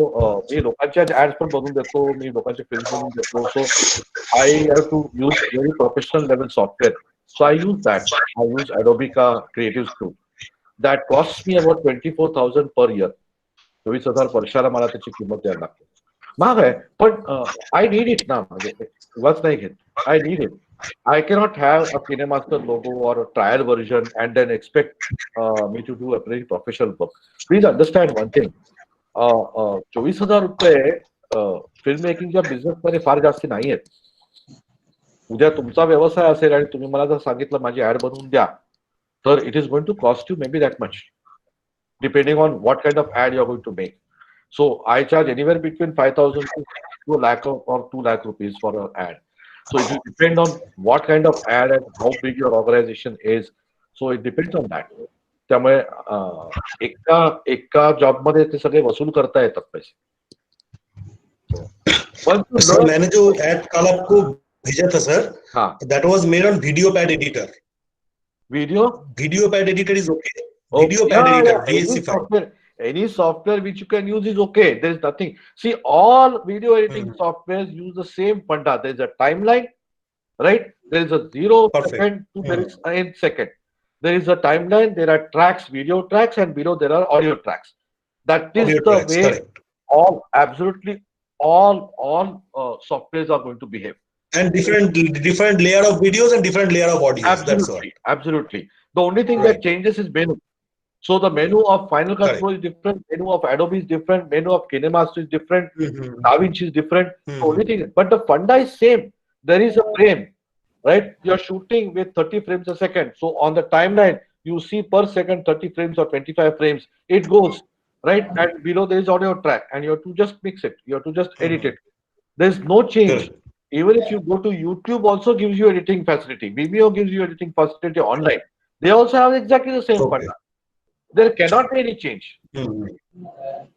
मी लोकांच्या ऍड्स पण बनवून देतो, मी लोकांचे फिल्म बनवून देतो. So I have to use very professional level software. So I use that. I use Adobe का creative studio. That costs me about 24,000 per year. 24,000 वर्षाला मला त्याची किंमत द्यायला लागते. महाग आहे, पण आय नीड इट ना. म्हणजे वाच नाही घेत. I need it. I cannot have a KineMaster logo or a trial version and then expect me to do a very professional work. Please understand one thing. 24,000 रुपये film मेकिंगच्या business मध्ये फार जास्त नाही आहेत. उद्या तुमचा व्यवसाय असेल आणि तुम्ही मला जर सांगितलं माझी ऍड बनवून द्या, तर it is going to cost you maybe that much, depending on what kind of ad you are going to make. So I charge anywhere between 5,000 to a lakh or 2 lakh rupees for an ad. So it will depend on what kind of ad and how big your organization is. So it depends on that. त्यामुळे एका job मध्ये ते सगळे वसूल करता येतात पैसे. Sir मैंने जो एड कल आपको भेजा था sir, that was made on VideoPad editor. VideoPad editor is okay. VideoPad editor, VSC5. Any software which you can use is okay. There is nothing. See, all video editing softwares use the same funda. There is a timeline, right? There is a 0 second to there is a second. There is a timeline. There are tracks, video tracks, and below there are audio tracks. That is the way absolutely all softwares are going to behave. And different layer of videos and different layer of audio. Absolutely, absolutely. The only thing that changes is menu. So the menu of Final Cut Pro is different, menu of Adobe is different, menu of KineMaster is different, DaVinci is different. The only thing, but the funda is same. There is a frame, right? You're shooting with 30 frames a second. So on the timeline, you see per second 30 frames or 25 frames. It goes, right? And below there is audio track, and you have to just mix it. You have to just edit it. There's no change. Even if you go to YouTube, also gives you editing facility. Vimeo gives you editing facility online. They also have exactly the same funda. There cannot be any change.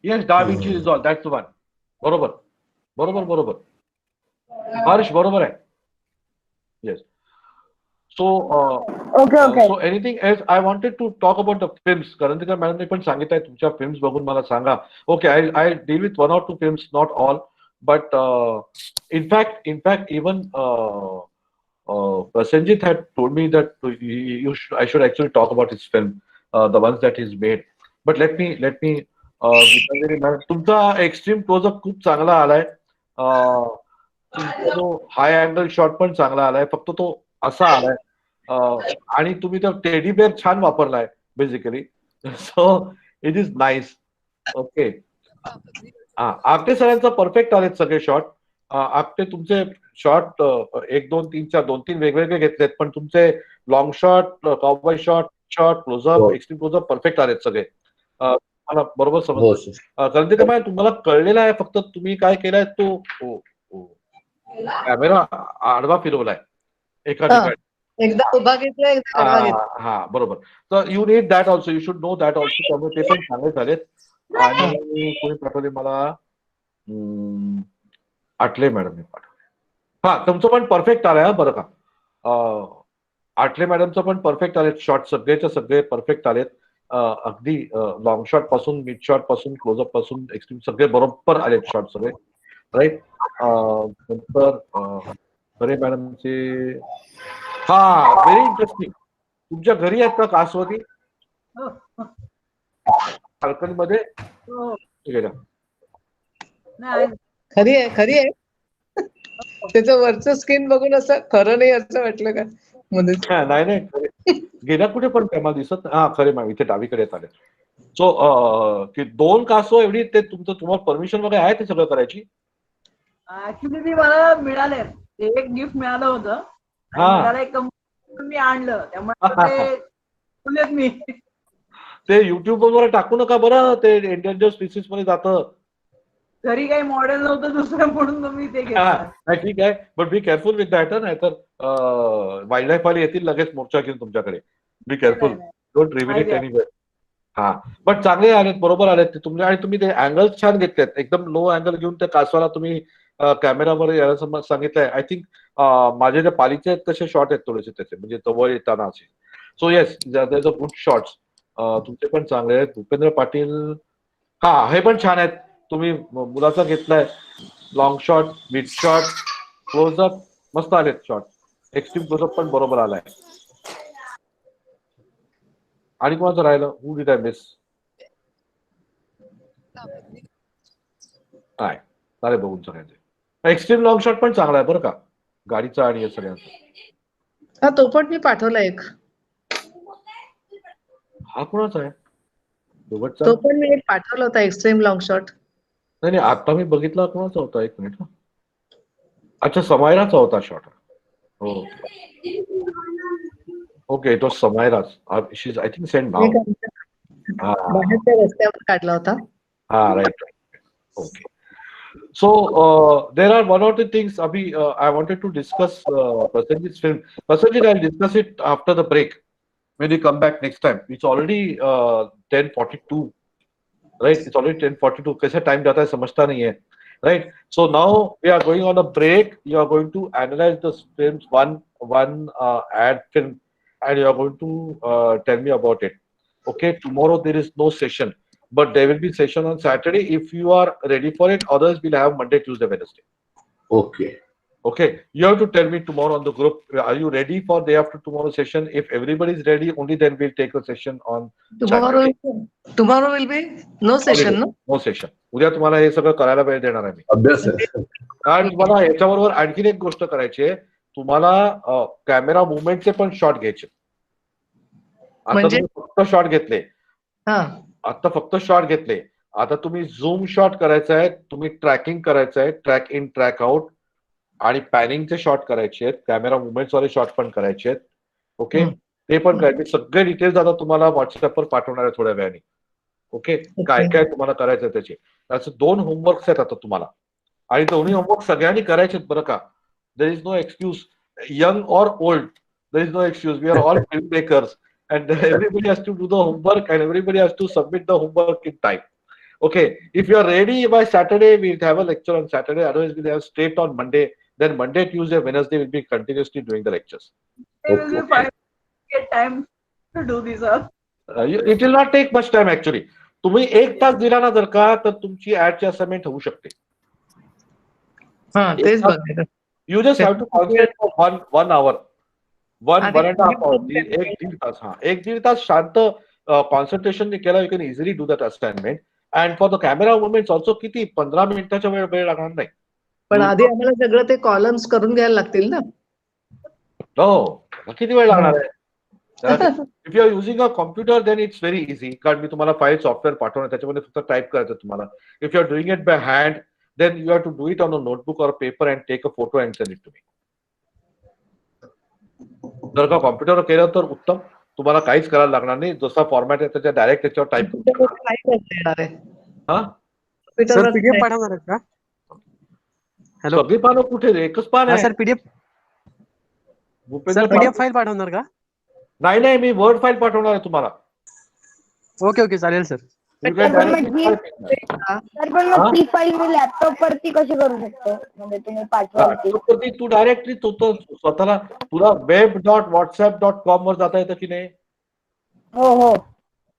Yes, DaVinci is all. That's the one. बरोबर. Harsh, बरोबर है. Yes. So, okay. So anything else? I wanted to talk about the films. Karantika madam ने पण सांगितलं तुमच्या films बघून मला सांगा. Okay, I'll deal with 1 or 2 films, not all. But in fact, even Sanjit had told me that I should actually talk about his film. The ones that he's made. But let me तुमचा extreme close up खूप चांगला आलाय. हाय angle shot पण चांगला आलाय, फक्त तो असा आलाय. आणि तुम्ही तो टेडी बेअर छान वापरलाय basically. So it is nice. Okay. Apte सरांचा परफेक्ट आलेत सगळे शॉट. आपटे तुमचे शॉट 1 2 3 4 2-3 वेगवेगळे घेतलेत, पण तुमचे long shot, cowboy shot, close up, extreme close up perfect आलेत सगळे. मला बरोबर समजलं. कारण ते काय तुम्हाला कळलेलं आहे, फक्त तुम्ही काय केलंय तो कॅमेरा आडवा फिरवलाय एका ठिकाणी. एकदा उभा घेतला, एकदा आडवा घेतला. हा बरोबर. तर you need that also. You should know that also. त्यामुळे ते पण चांगले झालेत. आणि कोणी पाठवले मला, आटले मॅडमने पाठवले. हा, तुमचं पण परफेक्ट आलाय बरं का. आटले मॅडमचं पण परफेक्ट आलेत शॉट. सगळेच्या सगळे परफेक्ट आलेत. अगदी लॉंग शॉट पासून, मिड शॉट पासून, क्लोजअप पासून, एक्स्ट्रीम सगळे बरोबर आलेत शॉट सगळे, राईट. नंतर खरे मॅडमचे, हा व्हेरी इंटरेस्टिंग. तुमच्या घरी आहेत का कासवती? मध्ये खरी आहे. त्याचं वरचं स्किन बघून असं खरं नाही असं वाटलं का? नाही गेल्या कुठे पण मला दिसत. हा खरे मॅम इथे डावीकडे आले. सो की 2 कासव एवढी ते तुम्हाला परमिशन वगैरे आहे ते सगळं करायची? ऍक्च्युली ती मला मिळाले, एक गिफ्ट मिळालं होतं. मला एक मी आणलं त्यामुळे ते बोललेत मी. ते युट्यूब वर टाकू नका बरं, ते एंडेंजर स्पीसीज मध्ये जातं. घरी काही मॉडेल नव्हतं दुसरं म्हणून मी ते घेतलं. ठीक आहे, but be careful with that. नाही तर वाईल्ड लाईफ वाले येतील लगेच मोर्चा घेऊन तुमच्याकडे. Be careful, don't reveal it anywhere. हा, बट चांगले आलेत, बरोबर आलेत ते तुमचे. आणि तुम्ही ते अँगल्स छान घेतलेत, एकदम लो अँगल घेऊन त्या कासवाला तुम्ही कॅमेरावर यायला सांगितलंय. आय थिंक माझे जे पालीचे आहेत तसे शॉर्ट आहेत थोडेसे त्याचे, म्हणजे जवळ येताना असे. So yes, there is a good shots. तुमचे पण चांगले आहेत. भूपेंद्र पाटील, हा हे पण छान आहेत. तुम्ही मुलाचा घेतलाय long shot, mid shot, close up मस्त आलेत शॉट. एक्स्ट्रीम क्लोजअप पण बरोबर आलाय. आणि कोणाचं राहिलं? हू डिड आय मिस? नाही, चालेल बघून सगळ्यांचे. एक्स्ट्रीम लॉंग शॉट पण चांगला आहे बरं का, गाडीचा आणि सगळ्यांचा. हा, तो पण मी पाठवला एक. हा कोणाचा आहे? तो पण मी एक पाठवला होता, एक्स्ट्रीम लॉंग शॉट. नाही, आता मी बघितला कोणाचा होता, एक मिनिट. अच्छा, समायराचा होता शॉट. हो, okay, it was Samaira's. She is I think send now. बाहेरच्या रस्त्यावर काढला होता. हा, right. Okay. So there are one or two things Abhi I wanted to discuss Prasenjit's film. Prasenjit, I'll discuss it after the break when we come back next time. It's already 10:42, right? It's already 10:42. कैसे time जाता है समझता नहीं है, right? So now we are going on a break. You are going to analyze the films one ad film, and you are going to tell me about it. Okay, tomorrow there is no session, but there will be session on Saturday if you are ready for it. Others will have Monday, Tuesday, Wednesday. Okay. Okay, you have to tell me tomorrow on the group. Are you ready for day after tomorrow session? If everybody is ready, only then we'll take a session on tomorrow. Tomorrow will be no session, no? No session. उद्या तुम्हाला हे सगळं करायला वेळ देणार आहे मी. अभ्यास आहे. आणि तुम्हाला याच्याबरोबर आणखीन एक गोष्ट करायची आहे. तुम्हाला कॅमेरा मुवमेंटचे पण शॉट घ्यायचे. आता तुम्ही फक्त शॉट घेतले. आता फक्त शॉट घेतले. आता तुम्ही झूम शॉट करायचा आहे, तुम्ही ट्रॅकिंग करायचं आहे, ट्रॅक इन ट्रॅक आउट, आणि पॅनिंगचे शॉट करायचे आहेत, कॅमेरा मुवमेंट्स वाले शॉट पण करायचे आहेत. ओके, ते पण करायचे. सगळे डिटेल्स आता तुम्हाला व्हॉट्सअपवर पाठवणार आहे थोड्या वेळाने. ओके, काय काय तुम्हाला करायचं त्याचे. त्याचे 2 होमवर्क्स आहेत आता तुम्हाला, आणि दोन्ही होमवर्क सगळ्यांनी करायचे बरं का. There is no excuse, young or old, there is no excuse. We are all film makers. And everybody has to do the homework, and everybody has to submit the homework in time. Okay, if you are ready by Saturday, we'll have a lecture on Saturday. Otherwise, we'll have straight on Monday. Then Monday, Tuesday, Wednesday, we'll be continuously doing the lectures. Okay. Get time to do this. It will not take much time actually. तुम्ही 1 तास दिला ना जर का, तर तुमची ऍडची assignment होऊ शकते. You just have to concentrate for one hour. 1.5 hours. एक दीड तास शांत कॉन्सन्ट्रेशन केला, you can easily do that assignment. And for the camera movements also किती 15 मिनिटाच्या वेळ लागणार नाही. पण आधी आम्हाला सगळं ते कॉलम्स करून घ्यायला लागतील ना. हो, किती वेळ लागणार आहे. If you are using a computer then it's very easy, कारण मी तुम्हाला फाईल सॉफ्टवेअर पाठवणार, त्याच्यामध्ये फक्त टाईप करायचं तुम्हाला. If you are doing it by hand, then you have to do it on a notebook or paper and take a photo and send it to me. जर का कॉम्प्युटरवर केलं तर उत्तम, तुम्हाला काहीच करायला लागणार नाही. जसा फॉर्मॅट आहे त्याच्या डायरेक्ट त्याच्यावर टाईप पाठवणार का? हॅलो, सगळी पानं कुठे? एकच पान आहे सर. पीडीएफ फाईल पाठवणार का? नाही, मी वर्ड फाईल पाठवणार आहे तुम्हाला. ओके, चालेल सर. ती फाईल मी लॅपटॉप वरती कशी करू शकतो? म्हणजे तुम्ही पाठवली तू डायरेक्टली स्वतःला तुला web.whatsapp.com वर जाता येतं की नाही? हो.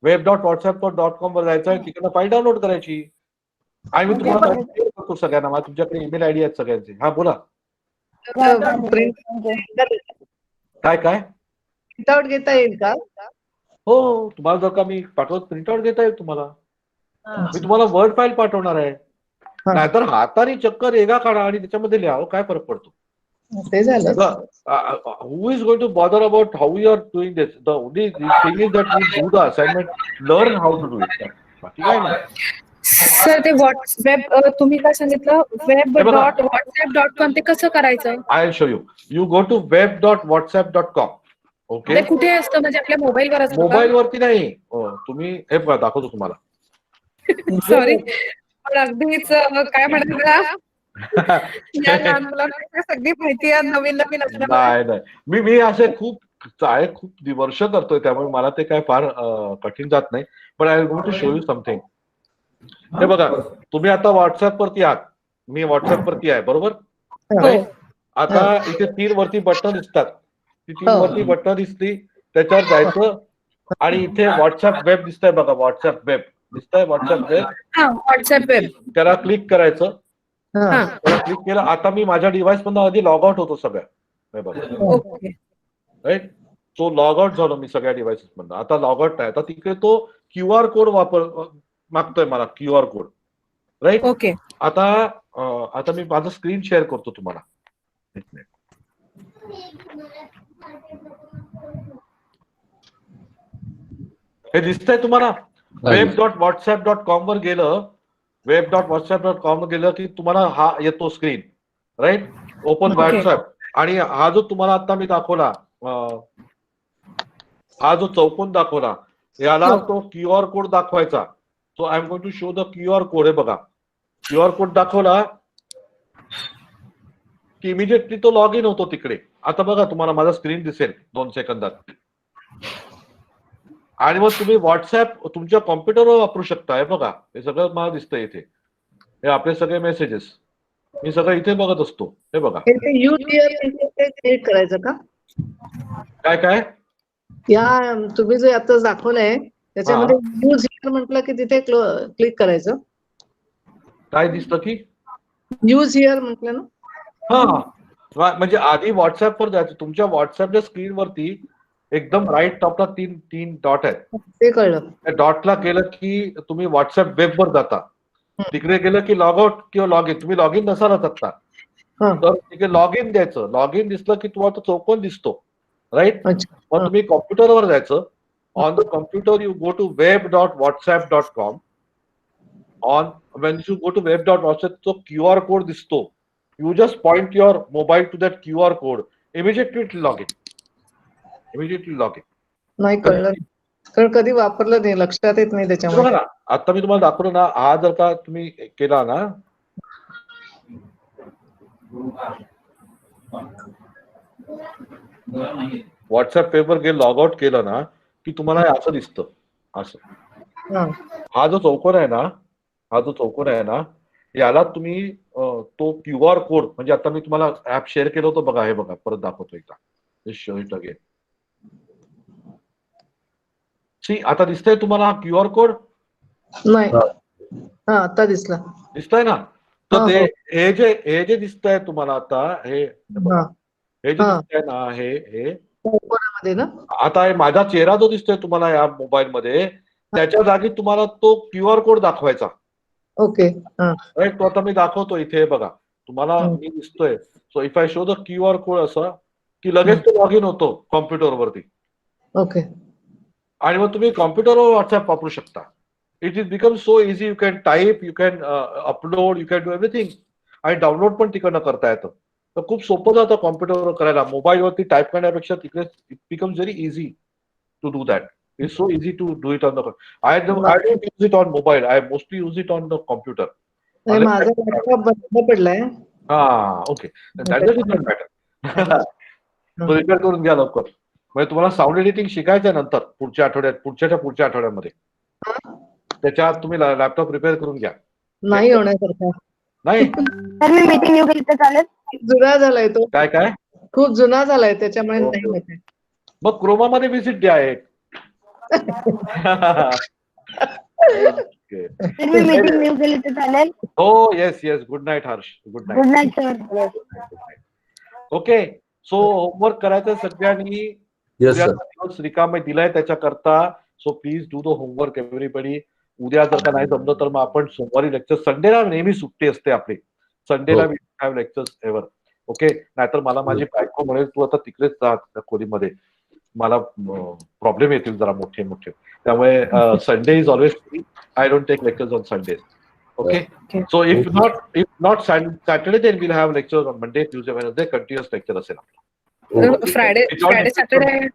web.whatsapp.com वर जायचं आहे, तिकडे फाईल डाउनलोड करायची. आणि मी तुम्हाला करतो सगळ्यांना. तुमच्याकडे ईमेल आयडी आहेत सगळ्यांचे. हा, बोला. काय प्रिंटआउट घेता येईल का? हो, तुम्हाला जर का मी पाठवत प्रिंटआउट घेता येईल तुम्हाला. मी तुम्हाला वर्ड फाईल पाठवणार आहे. नाहीतर हाताने चक्कर रेगा काढा आणि त्याच्यामध्ये लिहा. काय फरक पडतो? ते झालं. Who is going to bother about how you are doing this? The only thing is that we do the assignment, learn how to do it. बाकी काय नाही. सर, ते वेब तुम्ही काय सांगितलं, web.whatsapp.com, ते कसं करायचं? I'll show you. You go to web.whatsapp.com. Okay. ते कुठे असतं म्हणजे आपल्या मोबाईलवर असतं का? मोबाईल वरती नाही. तुम्ही हे बघा दाखवतो तुम्हाला. सॉरी पण अगदीच काय म्हणतात या लहान मुलांना सगळी माहिती आहे नवीन नवीन असल्यामुळे. नाही मी असे खूप वर्ष करतोय त्यामुळे मला ते काय फार कठीण जात नाही. पण I going to show you something. हे बघा तुम्ही आता व्हॉट्सअप वरती आहात. मी व्हॉट्सअप वरती आहे बरोबर. आता इथे 3 वरती बटन दिसतात. ती 3 वरती बटन दिसली त्याच्यावर जायचं आणि इथे व्हॉट्सअप वेब दिसतंय बघा. व्हॉट्सअप वेब दिसतंय. व्हॉट्सअप वेब त्याला क्लिक करायचं. त्याला क्लिक केलं. आता मी माझ्या डिव्हाइस मधून आधी लॉग आउट होतो सगळ्या. हे बघा राईट. तो लॉग आउट झालो मी सगळ्या डिव्हाइसेस मधून. आता लॉग आउट नाही. आता तिकडे तो QR कोड मागतोय मला. QR code right. ओके. आता मी माझं स्क्रीन शेअर करतो तुम्हाला. एक मिनिट. हे दिसतंय तुम्हाला. web.whatsapp.com वर गेलं. web.whatsapp.com वर गेलं की तुम्हाला हा येतो स्क्रीन राईट. Open WhatsApp. आणि हा जो तुम्हाला आता मी दाखवला हा जो चौकोन दाखवला याला तो QR कोड दाखवायचा. So I am going to show the QR code. हे बघा QR कोड दाखवला की इमिजिएटली तो लॉग इन होतो तिकडे. आता बघा तुम्हाला माझा स्क्रीन दिसेल 2 सेकंदात. आणि मग तुम्ही व्हॉट्सअप तुमच्या कॉम्प्युटरवर वापरू शकता. हे बघा हे सगळं मला दिसतंय इथे. हे आपले सगळे मेसेजेस मी सगळं इथे बघत असतो. हे बघा क्लिक करायचं का? काय या तुम्ही जे आता दाखवलंय त्याच्यामध्ये यूज हिअर म्हटलं की तिथे क्लिक करायचं. काय दिसतं की यूज हिअर म्हटलं ना. म्हणजे आधी व्हॉट्सअपवर जायचं. तुमच्या व्हॉट्सअपच्या स्क्रीन वरती एकदम राईट टॉपला 3 डॉट आहेत. ते कळलं. त्या डॉटला गेलं की तुम्ही व्हॉट्सअप वेब वर जाता. तिकडे गेलं की लॉग आउट किंवा लॉग इन. तुम्ही लॉग इन नसालच आता तर तिकडे लॉग इन द्यायचं. लॉग इन दिसलं की तुम्हाला तो चौकोन दिसतो राईट. मग तुम्ही कॉम्प्युटरवर जायचं. On the computer you go to web.whatsapp.com. when you go to web.whatsapp तो QR कोड दिसतो. You just point your mobile to that QR code. Immediately it will log in. नाही कळलं कारण कधी वापरलं नाही लक्षात येत नाही त्याच्यामुळे. आता मी तुम्हाला दाखवलं ना. हा जर का तुम्ही केला ना व्हॉट्सअप पेपर गे लॉग आउट केलं ना की तुम्हाला असं दिसतं. असं हा जो चौकोन आहे ना याला तुम्ही तो QR कोड म्हणजे आता मी तुम्हाला ऍप शेअर केलं होतं बघा. हे बघा परत दाखवतो एकदा. Show it again. सी आता दिसतंय तुम्हाला हा QR कोड. नाही आता दिसतंय ना. तर ते हे जे दिसतंय तुम्हाला आता हे जे दिसतंय ना हे ना. आता हे माझा चेहरा जो दिसतोय तुम्हाला या मोबाईल मध्ये त्याच्या जागी तुम्हाला तो QR कोड दाखवायचा. ओके. राईट. तो आता मी दाखवतो इथे बघा तुम्हाला मी दिसतोय. So if I show the QR code असं की लगेच तो लॉग इन होतो कॉम्प्युटर वरती. ओके. आणि मग तुम्ही कॉम्प्युटरवर व्हॉट्सअप वापरू शकता. It is become so easy. You can type, you can upload, you can do everything. आणि डाउनलोड पण तिकडनं करता येतं. तर खूप सोपं जातं कॉम्प्युटरवर करायला. मोबाईलवरती टाईप करण्यापेक्षा तिकडे it becomes very easy to do that. It's so easy to do it on the I don't use it on mobile. I mostly use it on the computer. माझा लॅपटॉप बंद पडलाय. Okay. That is different matter. तो repair करून घ्या लवकर. म्हणजे तुम्हाला sound editing शिकायचं नंतर पुढच्या आठवड्यामध्ये त्याच्यात तुम्ही लॅपटॉप रिपेअर करून घ्या. नाही होण्यासारखा नाही. मीटिंग येऊ गेली तर चालेल. जुना झालाय तो. काय खूप जुना झालाय त्याच्यामुळे नाही होत. मग क्रोमा मध्ये व्हिजिट द्या एक. मीटिंग येऊ गेली तर चालेल. हो yes. Good night Harsh. Good night sir. Okay. So homework करायचं सगळ्यांनी. दिवस रिकामे दिलाय त्याच्याकरता. So please do the homework everybody. उद्या जर का नाही जमलं तर मग आपण सोमवारी लेक्चर. संडेला नेहमी सुट्टी असते आपली. संडेला we have lectures ever. Okay. नाहीतर मला माझी बायको म्हणेल तू आता तिकडेच जा त्या खोलीमध्ये. मला प्रॉब्लेम येतील जरा मोठे. त्यामुळे Sunday is always free. I don't take lectures on Sundays. Okay. So if not Saturday, then we'll have lectures on Monday, Tuesday, Wednesday, continuous lecture असेल. Friday, Saturday.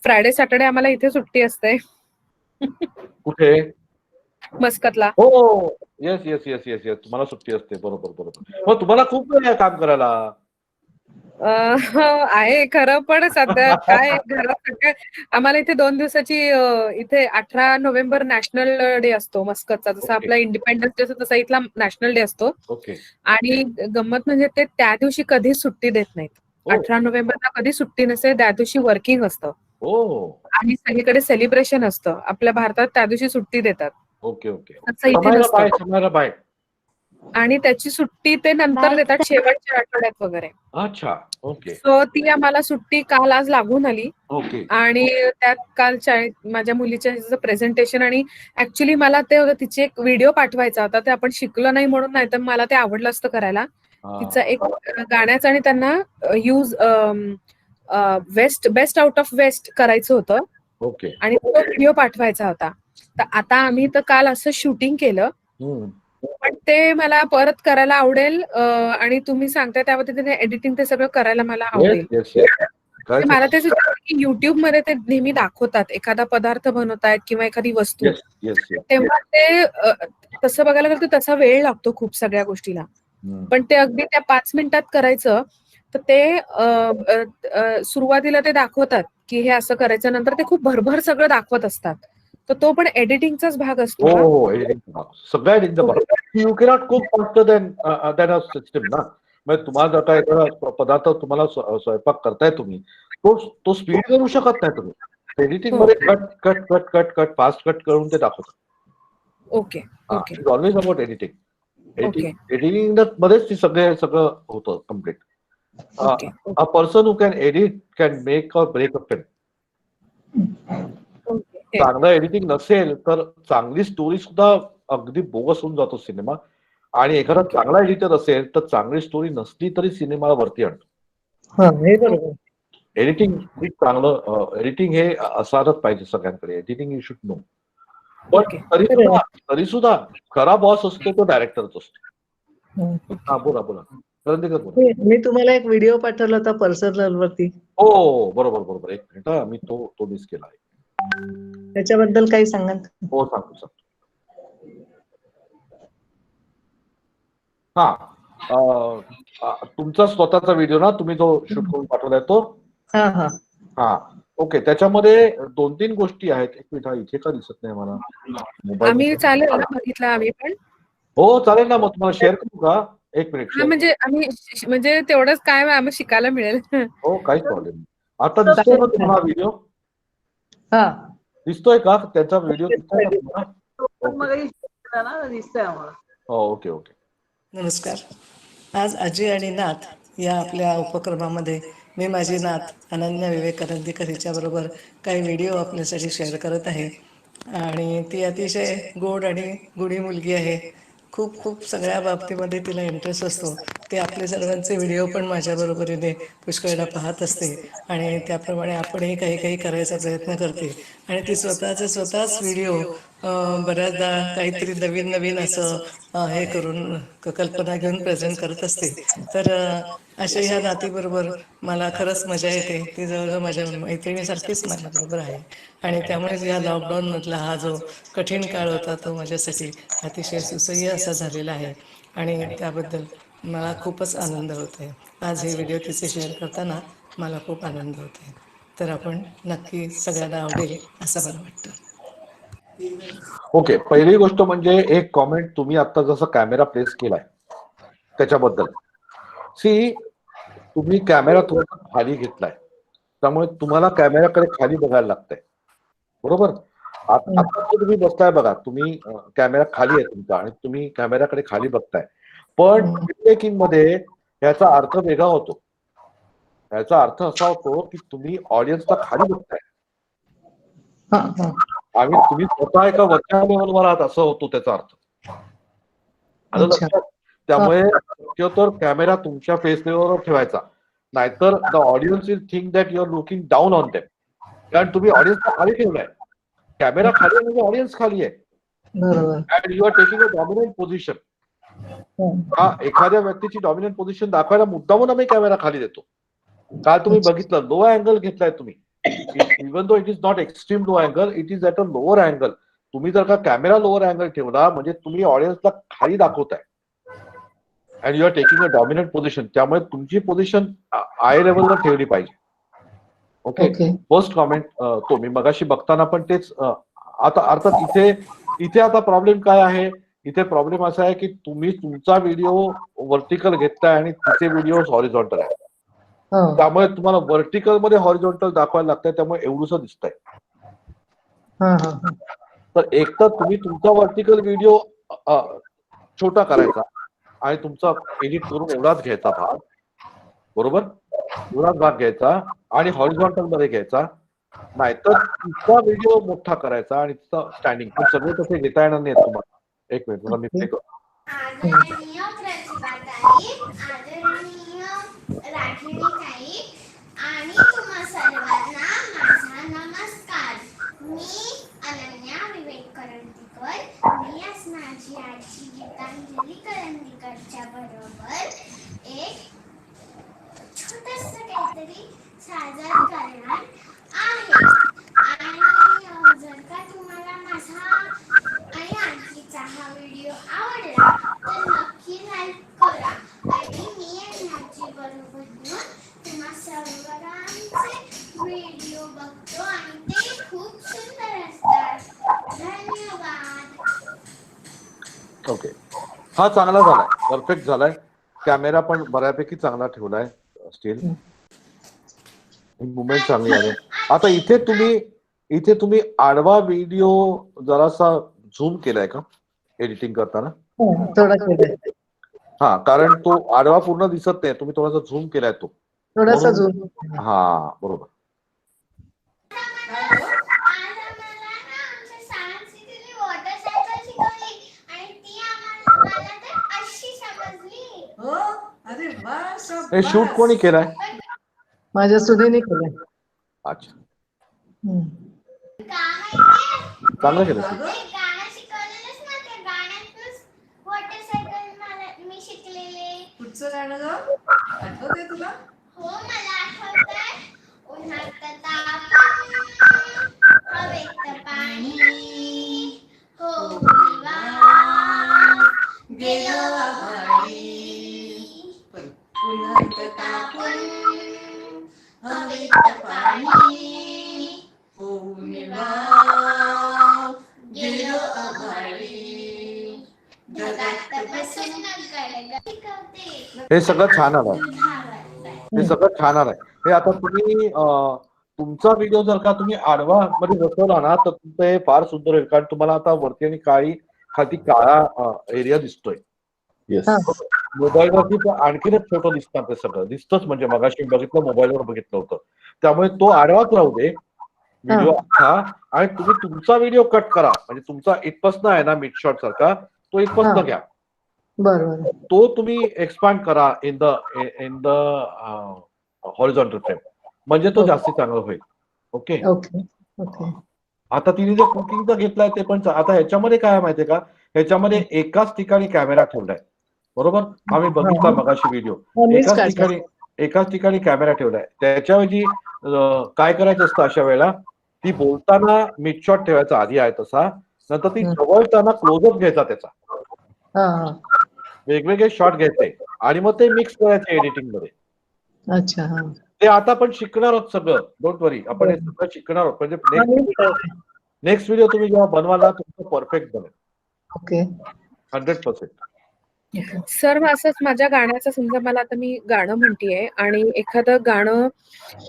फ्रायडे सॅटर्डे आम्हाला इथे सुट्टी असते. कुठे? मस्कतला. हो, yes yes yes yes yes, तुम्हाला सुट्टी असते. बरोबर बरोबर. मग तुम्हाला खूप वेळ आहे काम करायला. आहे खरं, पण सध्या काय घरात आम्हाला इथे 2 दिवसाची इथे 18 नोव्हेंबर नॅशनल डे असतो मस्कतचा. जसा आपला इंडिपेंडन्स डे असतो तसा इथला नॅशनल डे असतो. ओके. आणि गंमत म्हणजे ते त्या दिवशी कधीच सुट्टी देत नाहीत. 18 नोव्हेंबरला कधी सुट्टी नसते, त्या दिवशी वर्किंग असतं. आणि सगळीकडे सेलिब्रेशन असतं. आपल्या भारतात त्या दिवशी सुट्टी देतात. Okay okay. तसं इथे नसतं. समायला बाय. आणि त्याची सुट्टी ते नंतर देतात शेवटच्या आठवड्यात वगैरे. अच्छा, ओके. सो ती आम्हाला सुट्टी काल आज लागून आली. ओके. आणि त्यात काल माझ्या मुलीच्या प्रेझेंटेशन, आणि ऍक्च्युली मला ते तिचे एक व्हिडिओ पाठवायचा होता. ते आपण शिकलो नाही म्हणून, नाही तर मला ते आवडलं असतं करायला. तिचा एक गाण्याचा, आणि त्यांना use best out of waste करायचं होतं. ओके. आणि तो व्हिडिओ पाठवायचा होता. तर आता आम्ही तर काल असं शूटिंग केलं, पण ते मला परत करायला आवडेल. आणि तुम्ही सांगताय त्या पद्धतीने एडिटिंग ते सगळं करायला मला आवडेल. मला ते की युट्यूब मध्ये ते नेहमी दाखवतात एखादा पदार्थ बनवतायत किंवा एखादी वस्तू, तेव्हा ते तसं बघायला गेलं तर तसा वेळ लागतो खूप सगळ्या गोष्टीला. पण ते अगदी त्या 5 मिनिटात करायचं, तर ते सुरुवातीला ते दाखवतात की हे असं करायचं, नंतर ते खूप भरभर सगळं दाखवत असतात. तर तो पण एडिटिंगचाच भाग असतो. हो, एडिटिंग सगळ्या एडिटिंगचा भाग. You cannot cook faster than a system ना. म्हणजे तुम्हाला जर काय एखादा पदार्थ तुम्हाला स्वयंपाक करताय तुम्ही, तो स्पीड करू शकत नाही तुम्ही. एडिटिंग मध्ये cut cut cut cut cut fast cut करून ते दाखवतात. Okay okay. Always about editing. एडिटिंग मध्येच सगळं होतं complete. A person who can edit can make or break a film. चांगलं एडिटिंग नसेल तर चांगली स्टोरी सुद्धा अगदी बोगस होऊन जातो सिनेमा. आणि एखादा चांगला एडिटर असेल तर चांगली स्टोरी नसली तरी सिनेमाला वरती आणतो. एडिटिंग हे चांगलं, एडिटिंग हे असायलाच पाहिजे सगळ्यांकडे. Editing you should know. पण तरी सुद्धा खरा बॉस असतो तो डायरेक्टरच असतो. हा, बोला बोला. मी तुम्हाला एक व्हिडिओ पाठवला होता पर्सनल वरती. हो, बरोबर बरोबर. एक मिनिट, मी तो मिस केला आहे. त्याच्याबद्दल काही सांगा. हो, सांगतो. हा, तुमचा स्वतःचा व्हिडिओ ना, तुम्ही जो शूट करून पाठवलाय तो. हा, ओके. त्याच्यामध्ये 2-3 गोष्टी आहेत. एक मिनिट, इथे का दिसत नाही मला? आम्ही चालेल ना, बघितला आम्ही पण. हो चालेल ना, मग तुम्हाला शेअर करू का? एक मिनिट. म्हणजे आम्ही तेवढंच काय आम्हाला शिकायला मिळेल. हो, काहीच प्रॉब्लेम नाही. आता दिसतोय ना तुम्हाला व्हिडिओ? दिसतोय का त्याचा व्हिडिओ? दिसतोय का तुम्हाला? दिसतंय आम्हाला. हो, ओके ओके. नमस्कार. आज आजी आणि नात या आपल्या उपक्रमामध्ये मी माझी नात अनन्या विवेकानंदीकर हिच्याबरोबर काही व्हिडिओ आपल्यासाठी शेअर करत आहे. आणि ती अतिशय गोड आणि गुणी मुलगी आहे. खूप खूप सगळ्या बाबतीमध्ये तिला इंटरेस्ट असतो. ते आपले सर्वांचे व्हिडिओ पण माझ्या बरोबरीने पुष्कळदा पाहत असते. आणि त्याप्रमाणे आपणही काही काही करायचा प्रयत्न करते. आणि ती स्वतःच व्हिडिओ बऱ्याचदा काहीतरी नवीन नवीन असं हे करून कल्पना घेऊन प्रेझेंट करत असते. तर अशा ह्या नातीबरोबर मला खरंच मजा येते. ती जवळजवळ माझ्या मैत्रिणीसारखीच माझ्याबरोबर आहे. आणि त्यामुळेच या लॉकडाऊनमधला हा जो कठीण काळ होता तो माझ्यासाठी अतिशय सुसह्य असा झालेला आहे. आणि त्याबद्दल मला खूपच आनंद होत आहे. आज हे व्हिडिओ तिचे शेअर करताना मला खूप आनंद होत आहे. तर आपण नक्की सगळ्यांना आवडेल असं मला वाटतं. ओके. पहिली गोष्ट म्हणजे एक कॉमेंट, तुम्ही आता जसं कॅमेरा प्लेस केलाय त्याच्याबद्दल. तुम्ही कॅमेरा थोडा खाली घेतलाय, त्यामुळे तुम्हाला कॅमेराकडे खाली बघायला लागतंय. बरोबर? आता तुम्ही बसताय बघा, तुम्ही कॅमेरा खाली आहे तुमचा आणि तुम्ही कॅमेराकडे खाली बघताय. पण फिल्ममेकिंग मध्ये याचा अर्थ वेगळा होतो. याचा अर्थ असा होतो की तुम्ही ऑडियन्सला खाली बघताय आणि तुम्ही स्वतः एका वरच्या लेवलवर आहात, असं होतो त्याचा अर्थ. त्यामुळे शक्यतोवर कॅमेरा तुमच्या फेस लेवलवर ठेवायचा, नाहीतर the audience will think that you are looking down on them. कारण तुम्ही ऑडियन्सला खाली ठेवलाय. कॅमेरा खाली आहे म्हणजे ऑडियन्स खाली आहे. And you are taking a dominant position. एखाद्या व्यक्तीची डॉमिनंट पोझिशन दाखवायला मुद्दामून आम्ही कॅमेरा खाली देतो. काल तुम्ही बघितलं, लो अँगल घेतलाय तुम्ही, even though it is not extreme low angle, it is at a lower angle. तुम्ही जर का कॅमेरा लोअर अँगल ठेवला म्हणजे तुम्ही ऑडियन्सला खाली दाखवताय and you are taking a dominant position. त्यामुळे तुमची पोझिशन आय लेवलवर ठेवली पाहिजे. ओके, फर्स्ट कॉमेंट तो मी मगाशी बघताना पण तेच. आता अर्थात इथे आता प्रॉब्लेम काय आहे, इथे प्रॉब्लेम असा आहे की तुम्ही तुमचा व्हिडिओ व्हर्टिकल घेतलाय आणि तिचे व्हिडिओ हॉरिझॉन्टल आहे. त्यामुळे तुम्हाला व्हर्टिकल मध्ये हॉरिझॉन्टल दाखवायला लागतंय, त्यामुळे एवढंसं दिसतंय. तर एक तर तुम्ही तुमचा व्हर्टिकल व्हिडिओ छोटा करायचा आणि तुमचा एडिट करून एवढाच घ्यायचा भाग, बरोबर, एवढाच भाग घ्यायचा आणि हॉरिझॉन्टल मध्ये घ्यायचा. नाहीतर तुमचा व्हिडिओ मोठा करायचा आणि तिचा स्टँडिंग. पण सगळे तसे घेता येणार नाही तुम्हाला. एक मिनिट तुला मी प्ले करतो. आदरणीय प्रतिभाताई, आदरणीय रागिणीताई आणि तुम्हा सर्वांना माझा नमस्कार. मी अनन्या विवेक करंदीकर. मी आज माझी आजी गीतांजली करंदीकरच्या बरोबर एक छोटस काहीतरी सादर करणार आहे. आणि जर का तुम्हाला माझा आणि आजीचा हा व्हिडिओ आवडला तर नक्की लाईक करा. आणि मी आणि आजी बरोबर तुम्हा सर्वांचे व्हिडिओ बघतो आणि ते खूप सुंदर असतात. धन्यवाद. ओके, हा चांगला झालाय, परफेक्ट झालाय. कॅमेरा पण बऱ्यापैकी चांगला ठेवलाय. स्टील मुवमेंट चांगली आहे. आता इथे तुम्ही आडवा व्हिडिओ जरासा झूम केलाय का एडिटिंग करताना? थोडा केलाय. हा, कारण तो आडवा पूर्ण दिसत नाही, तुम्ही थोडासा झूम केलाय तो. थोडासा झूम. हा, बरोबर. हे शूट कोणी केलाय? माझ्या सुनेने केलंय. अच्छा, चांगलं केलं. कुठचं गाणं ग? आठवतंय तुला? हो, मला आठवतंय. उन्हात ताप, हवेत पाणी, हो गेलो आभाळी. उन्हात ताप, हवेत पाणी, हो गेलो आभाळी. जगात बसून हे सगळं छान आलंय. हे सगळं छान आलंय. हे आता तुम्ही तुमचा व्हिडिओ जर का तुम्ही आडवा मध्ये बसवला ना तर तुमचं हे फार सुंदर होईल. कारण तुम्हाला आता वरती आणि खाली काळा एरिया दिसतोय. मोबाईलवरती आणखीनच छोटं दिसतं. ते सगळं दिसतंच, म्हणजे मगाशी बघितलं, मोबाईलवर बघितलं होतं. त्यामुळे तो आडवाच राहू दे व्हिडिओ हा. आणि तुम्ही तुमचा व्हिडिओ कट करा, म्हणजे तुमचा इथपासनं आहे ना मिड शॉट सारखा, तो इथपासनं घ्या. बरोबर. तो तुम्ही एक्सपांड करा इन द हॉरिझॉन्टल फ्रेम, म्हणजे तो जास्ती चांगला होईल. ओके. आता तिने जे कुकिंगचा घेतलाय ते पण आता ह्याच्यामध्ये काय माहितीये का, ह्याच्यामध्ये एकाच ठिकाणी कॅमेरा ठेवलाय, बरोबर. आम्ही बघितला मगाशी व्हिडिओ. एकाच ठिकाणी कॅमेरा ठेवलाय. त्याच्याऐवजी काय करायचं असतं अशा वेळेला, ती बोलताना मिड शॉट ठेवायचा आधी आहे तसा, नंतर ती जवळताना क्लोजअप घ्यायचा त्याचा, वेगवेगळे शॉट घ्यायचे आणि मग ते मिक्स करायचे एडिटिंग मध्ये. अच्छा. ते आता पण शिकणार आहोत सगळं, डोंट वरी. आपण हे सगळं शिकणार आहोत, म्हणजे नेक्स्ट व्हिडिओ तुम्ही जेव्हा बनवाला तुमचं परफेक्ट बनेल. ओके, 100%. सर, असंच माझ्या गाण्याचं, समजा मला आता मी गाणं म्हणतीये आणि एखादं गाणं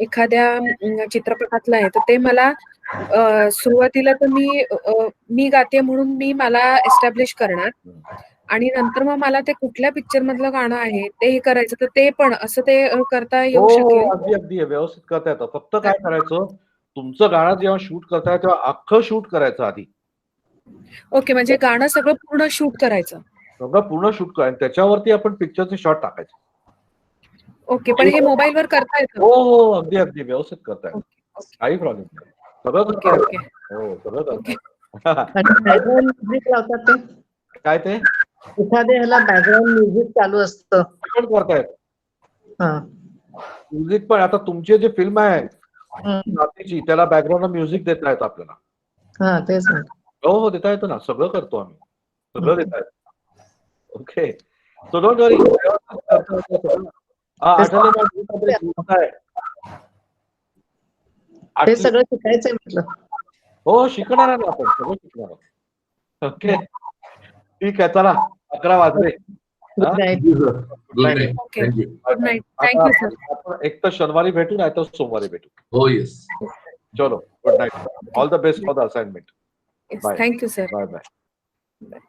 एखाद्या चित्रपटातलं आहे, तर ते मला सुरुवातीला तर मी गाते म्हणून मला एस्टॅब्लिश करणार आणि नंतर मग मला ते कुठल्या पिक्चर मधलं गाणं आहे ते हे करायचं, तर ते पण असं ते करता येऊ शकेल? अगदी व्यवस्थित करता येतं. फक्त काय करायचं, तुमचं गाणं जेव्हा शूट करताय तेव्हा अख्खं शूट करायचं आधी. ओके, म्हणजे गाणं सगळं पूर्ण शूट करायचं. सगळं पूर्ण शूट करायचं, त्याच्यावरती आपण पिक्चरचे शॉट टाकायचे. ओके, पण हे मोबाईलवर करता येतं? हो, अगदी व्यवस्थित करता येतं, काही प्रॉब्लेम नाही. सगळं करता येतं. हो, सगळं करता येतं. काय ते एखाद्या ह्याला बॅकग्राऊंड म्युझिक चालू असतं, पण करता येतं म्युझिक पण. आता तुमचे जे फिल्म आहे नातीची त्याला बॅकग्राऊंड म्युझिक देता येतं आपल्याला. हा तेच ना. हो देता येतो ना, सगळं करतो आम्ही, सगळं देता येतं. Okay, so don't worry. हे सगळं शिकायचंय म्हटलं. हो शिकणार आहे आपण, सगळं शिकणार. ओके ठीक आहे, चला 11 वाजले. एक तर शनिवारी भेटू, नाही तर सोमवारी भेटू. हो येस. चलो good night. All the best for the assignment. Bye. Thank you sir. Bye bye.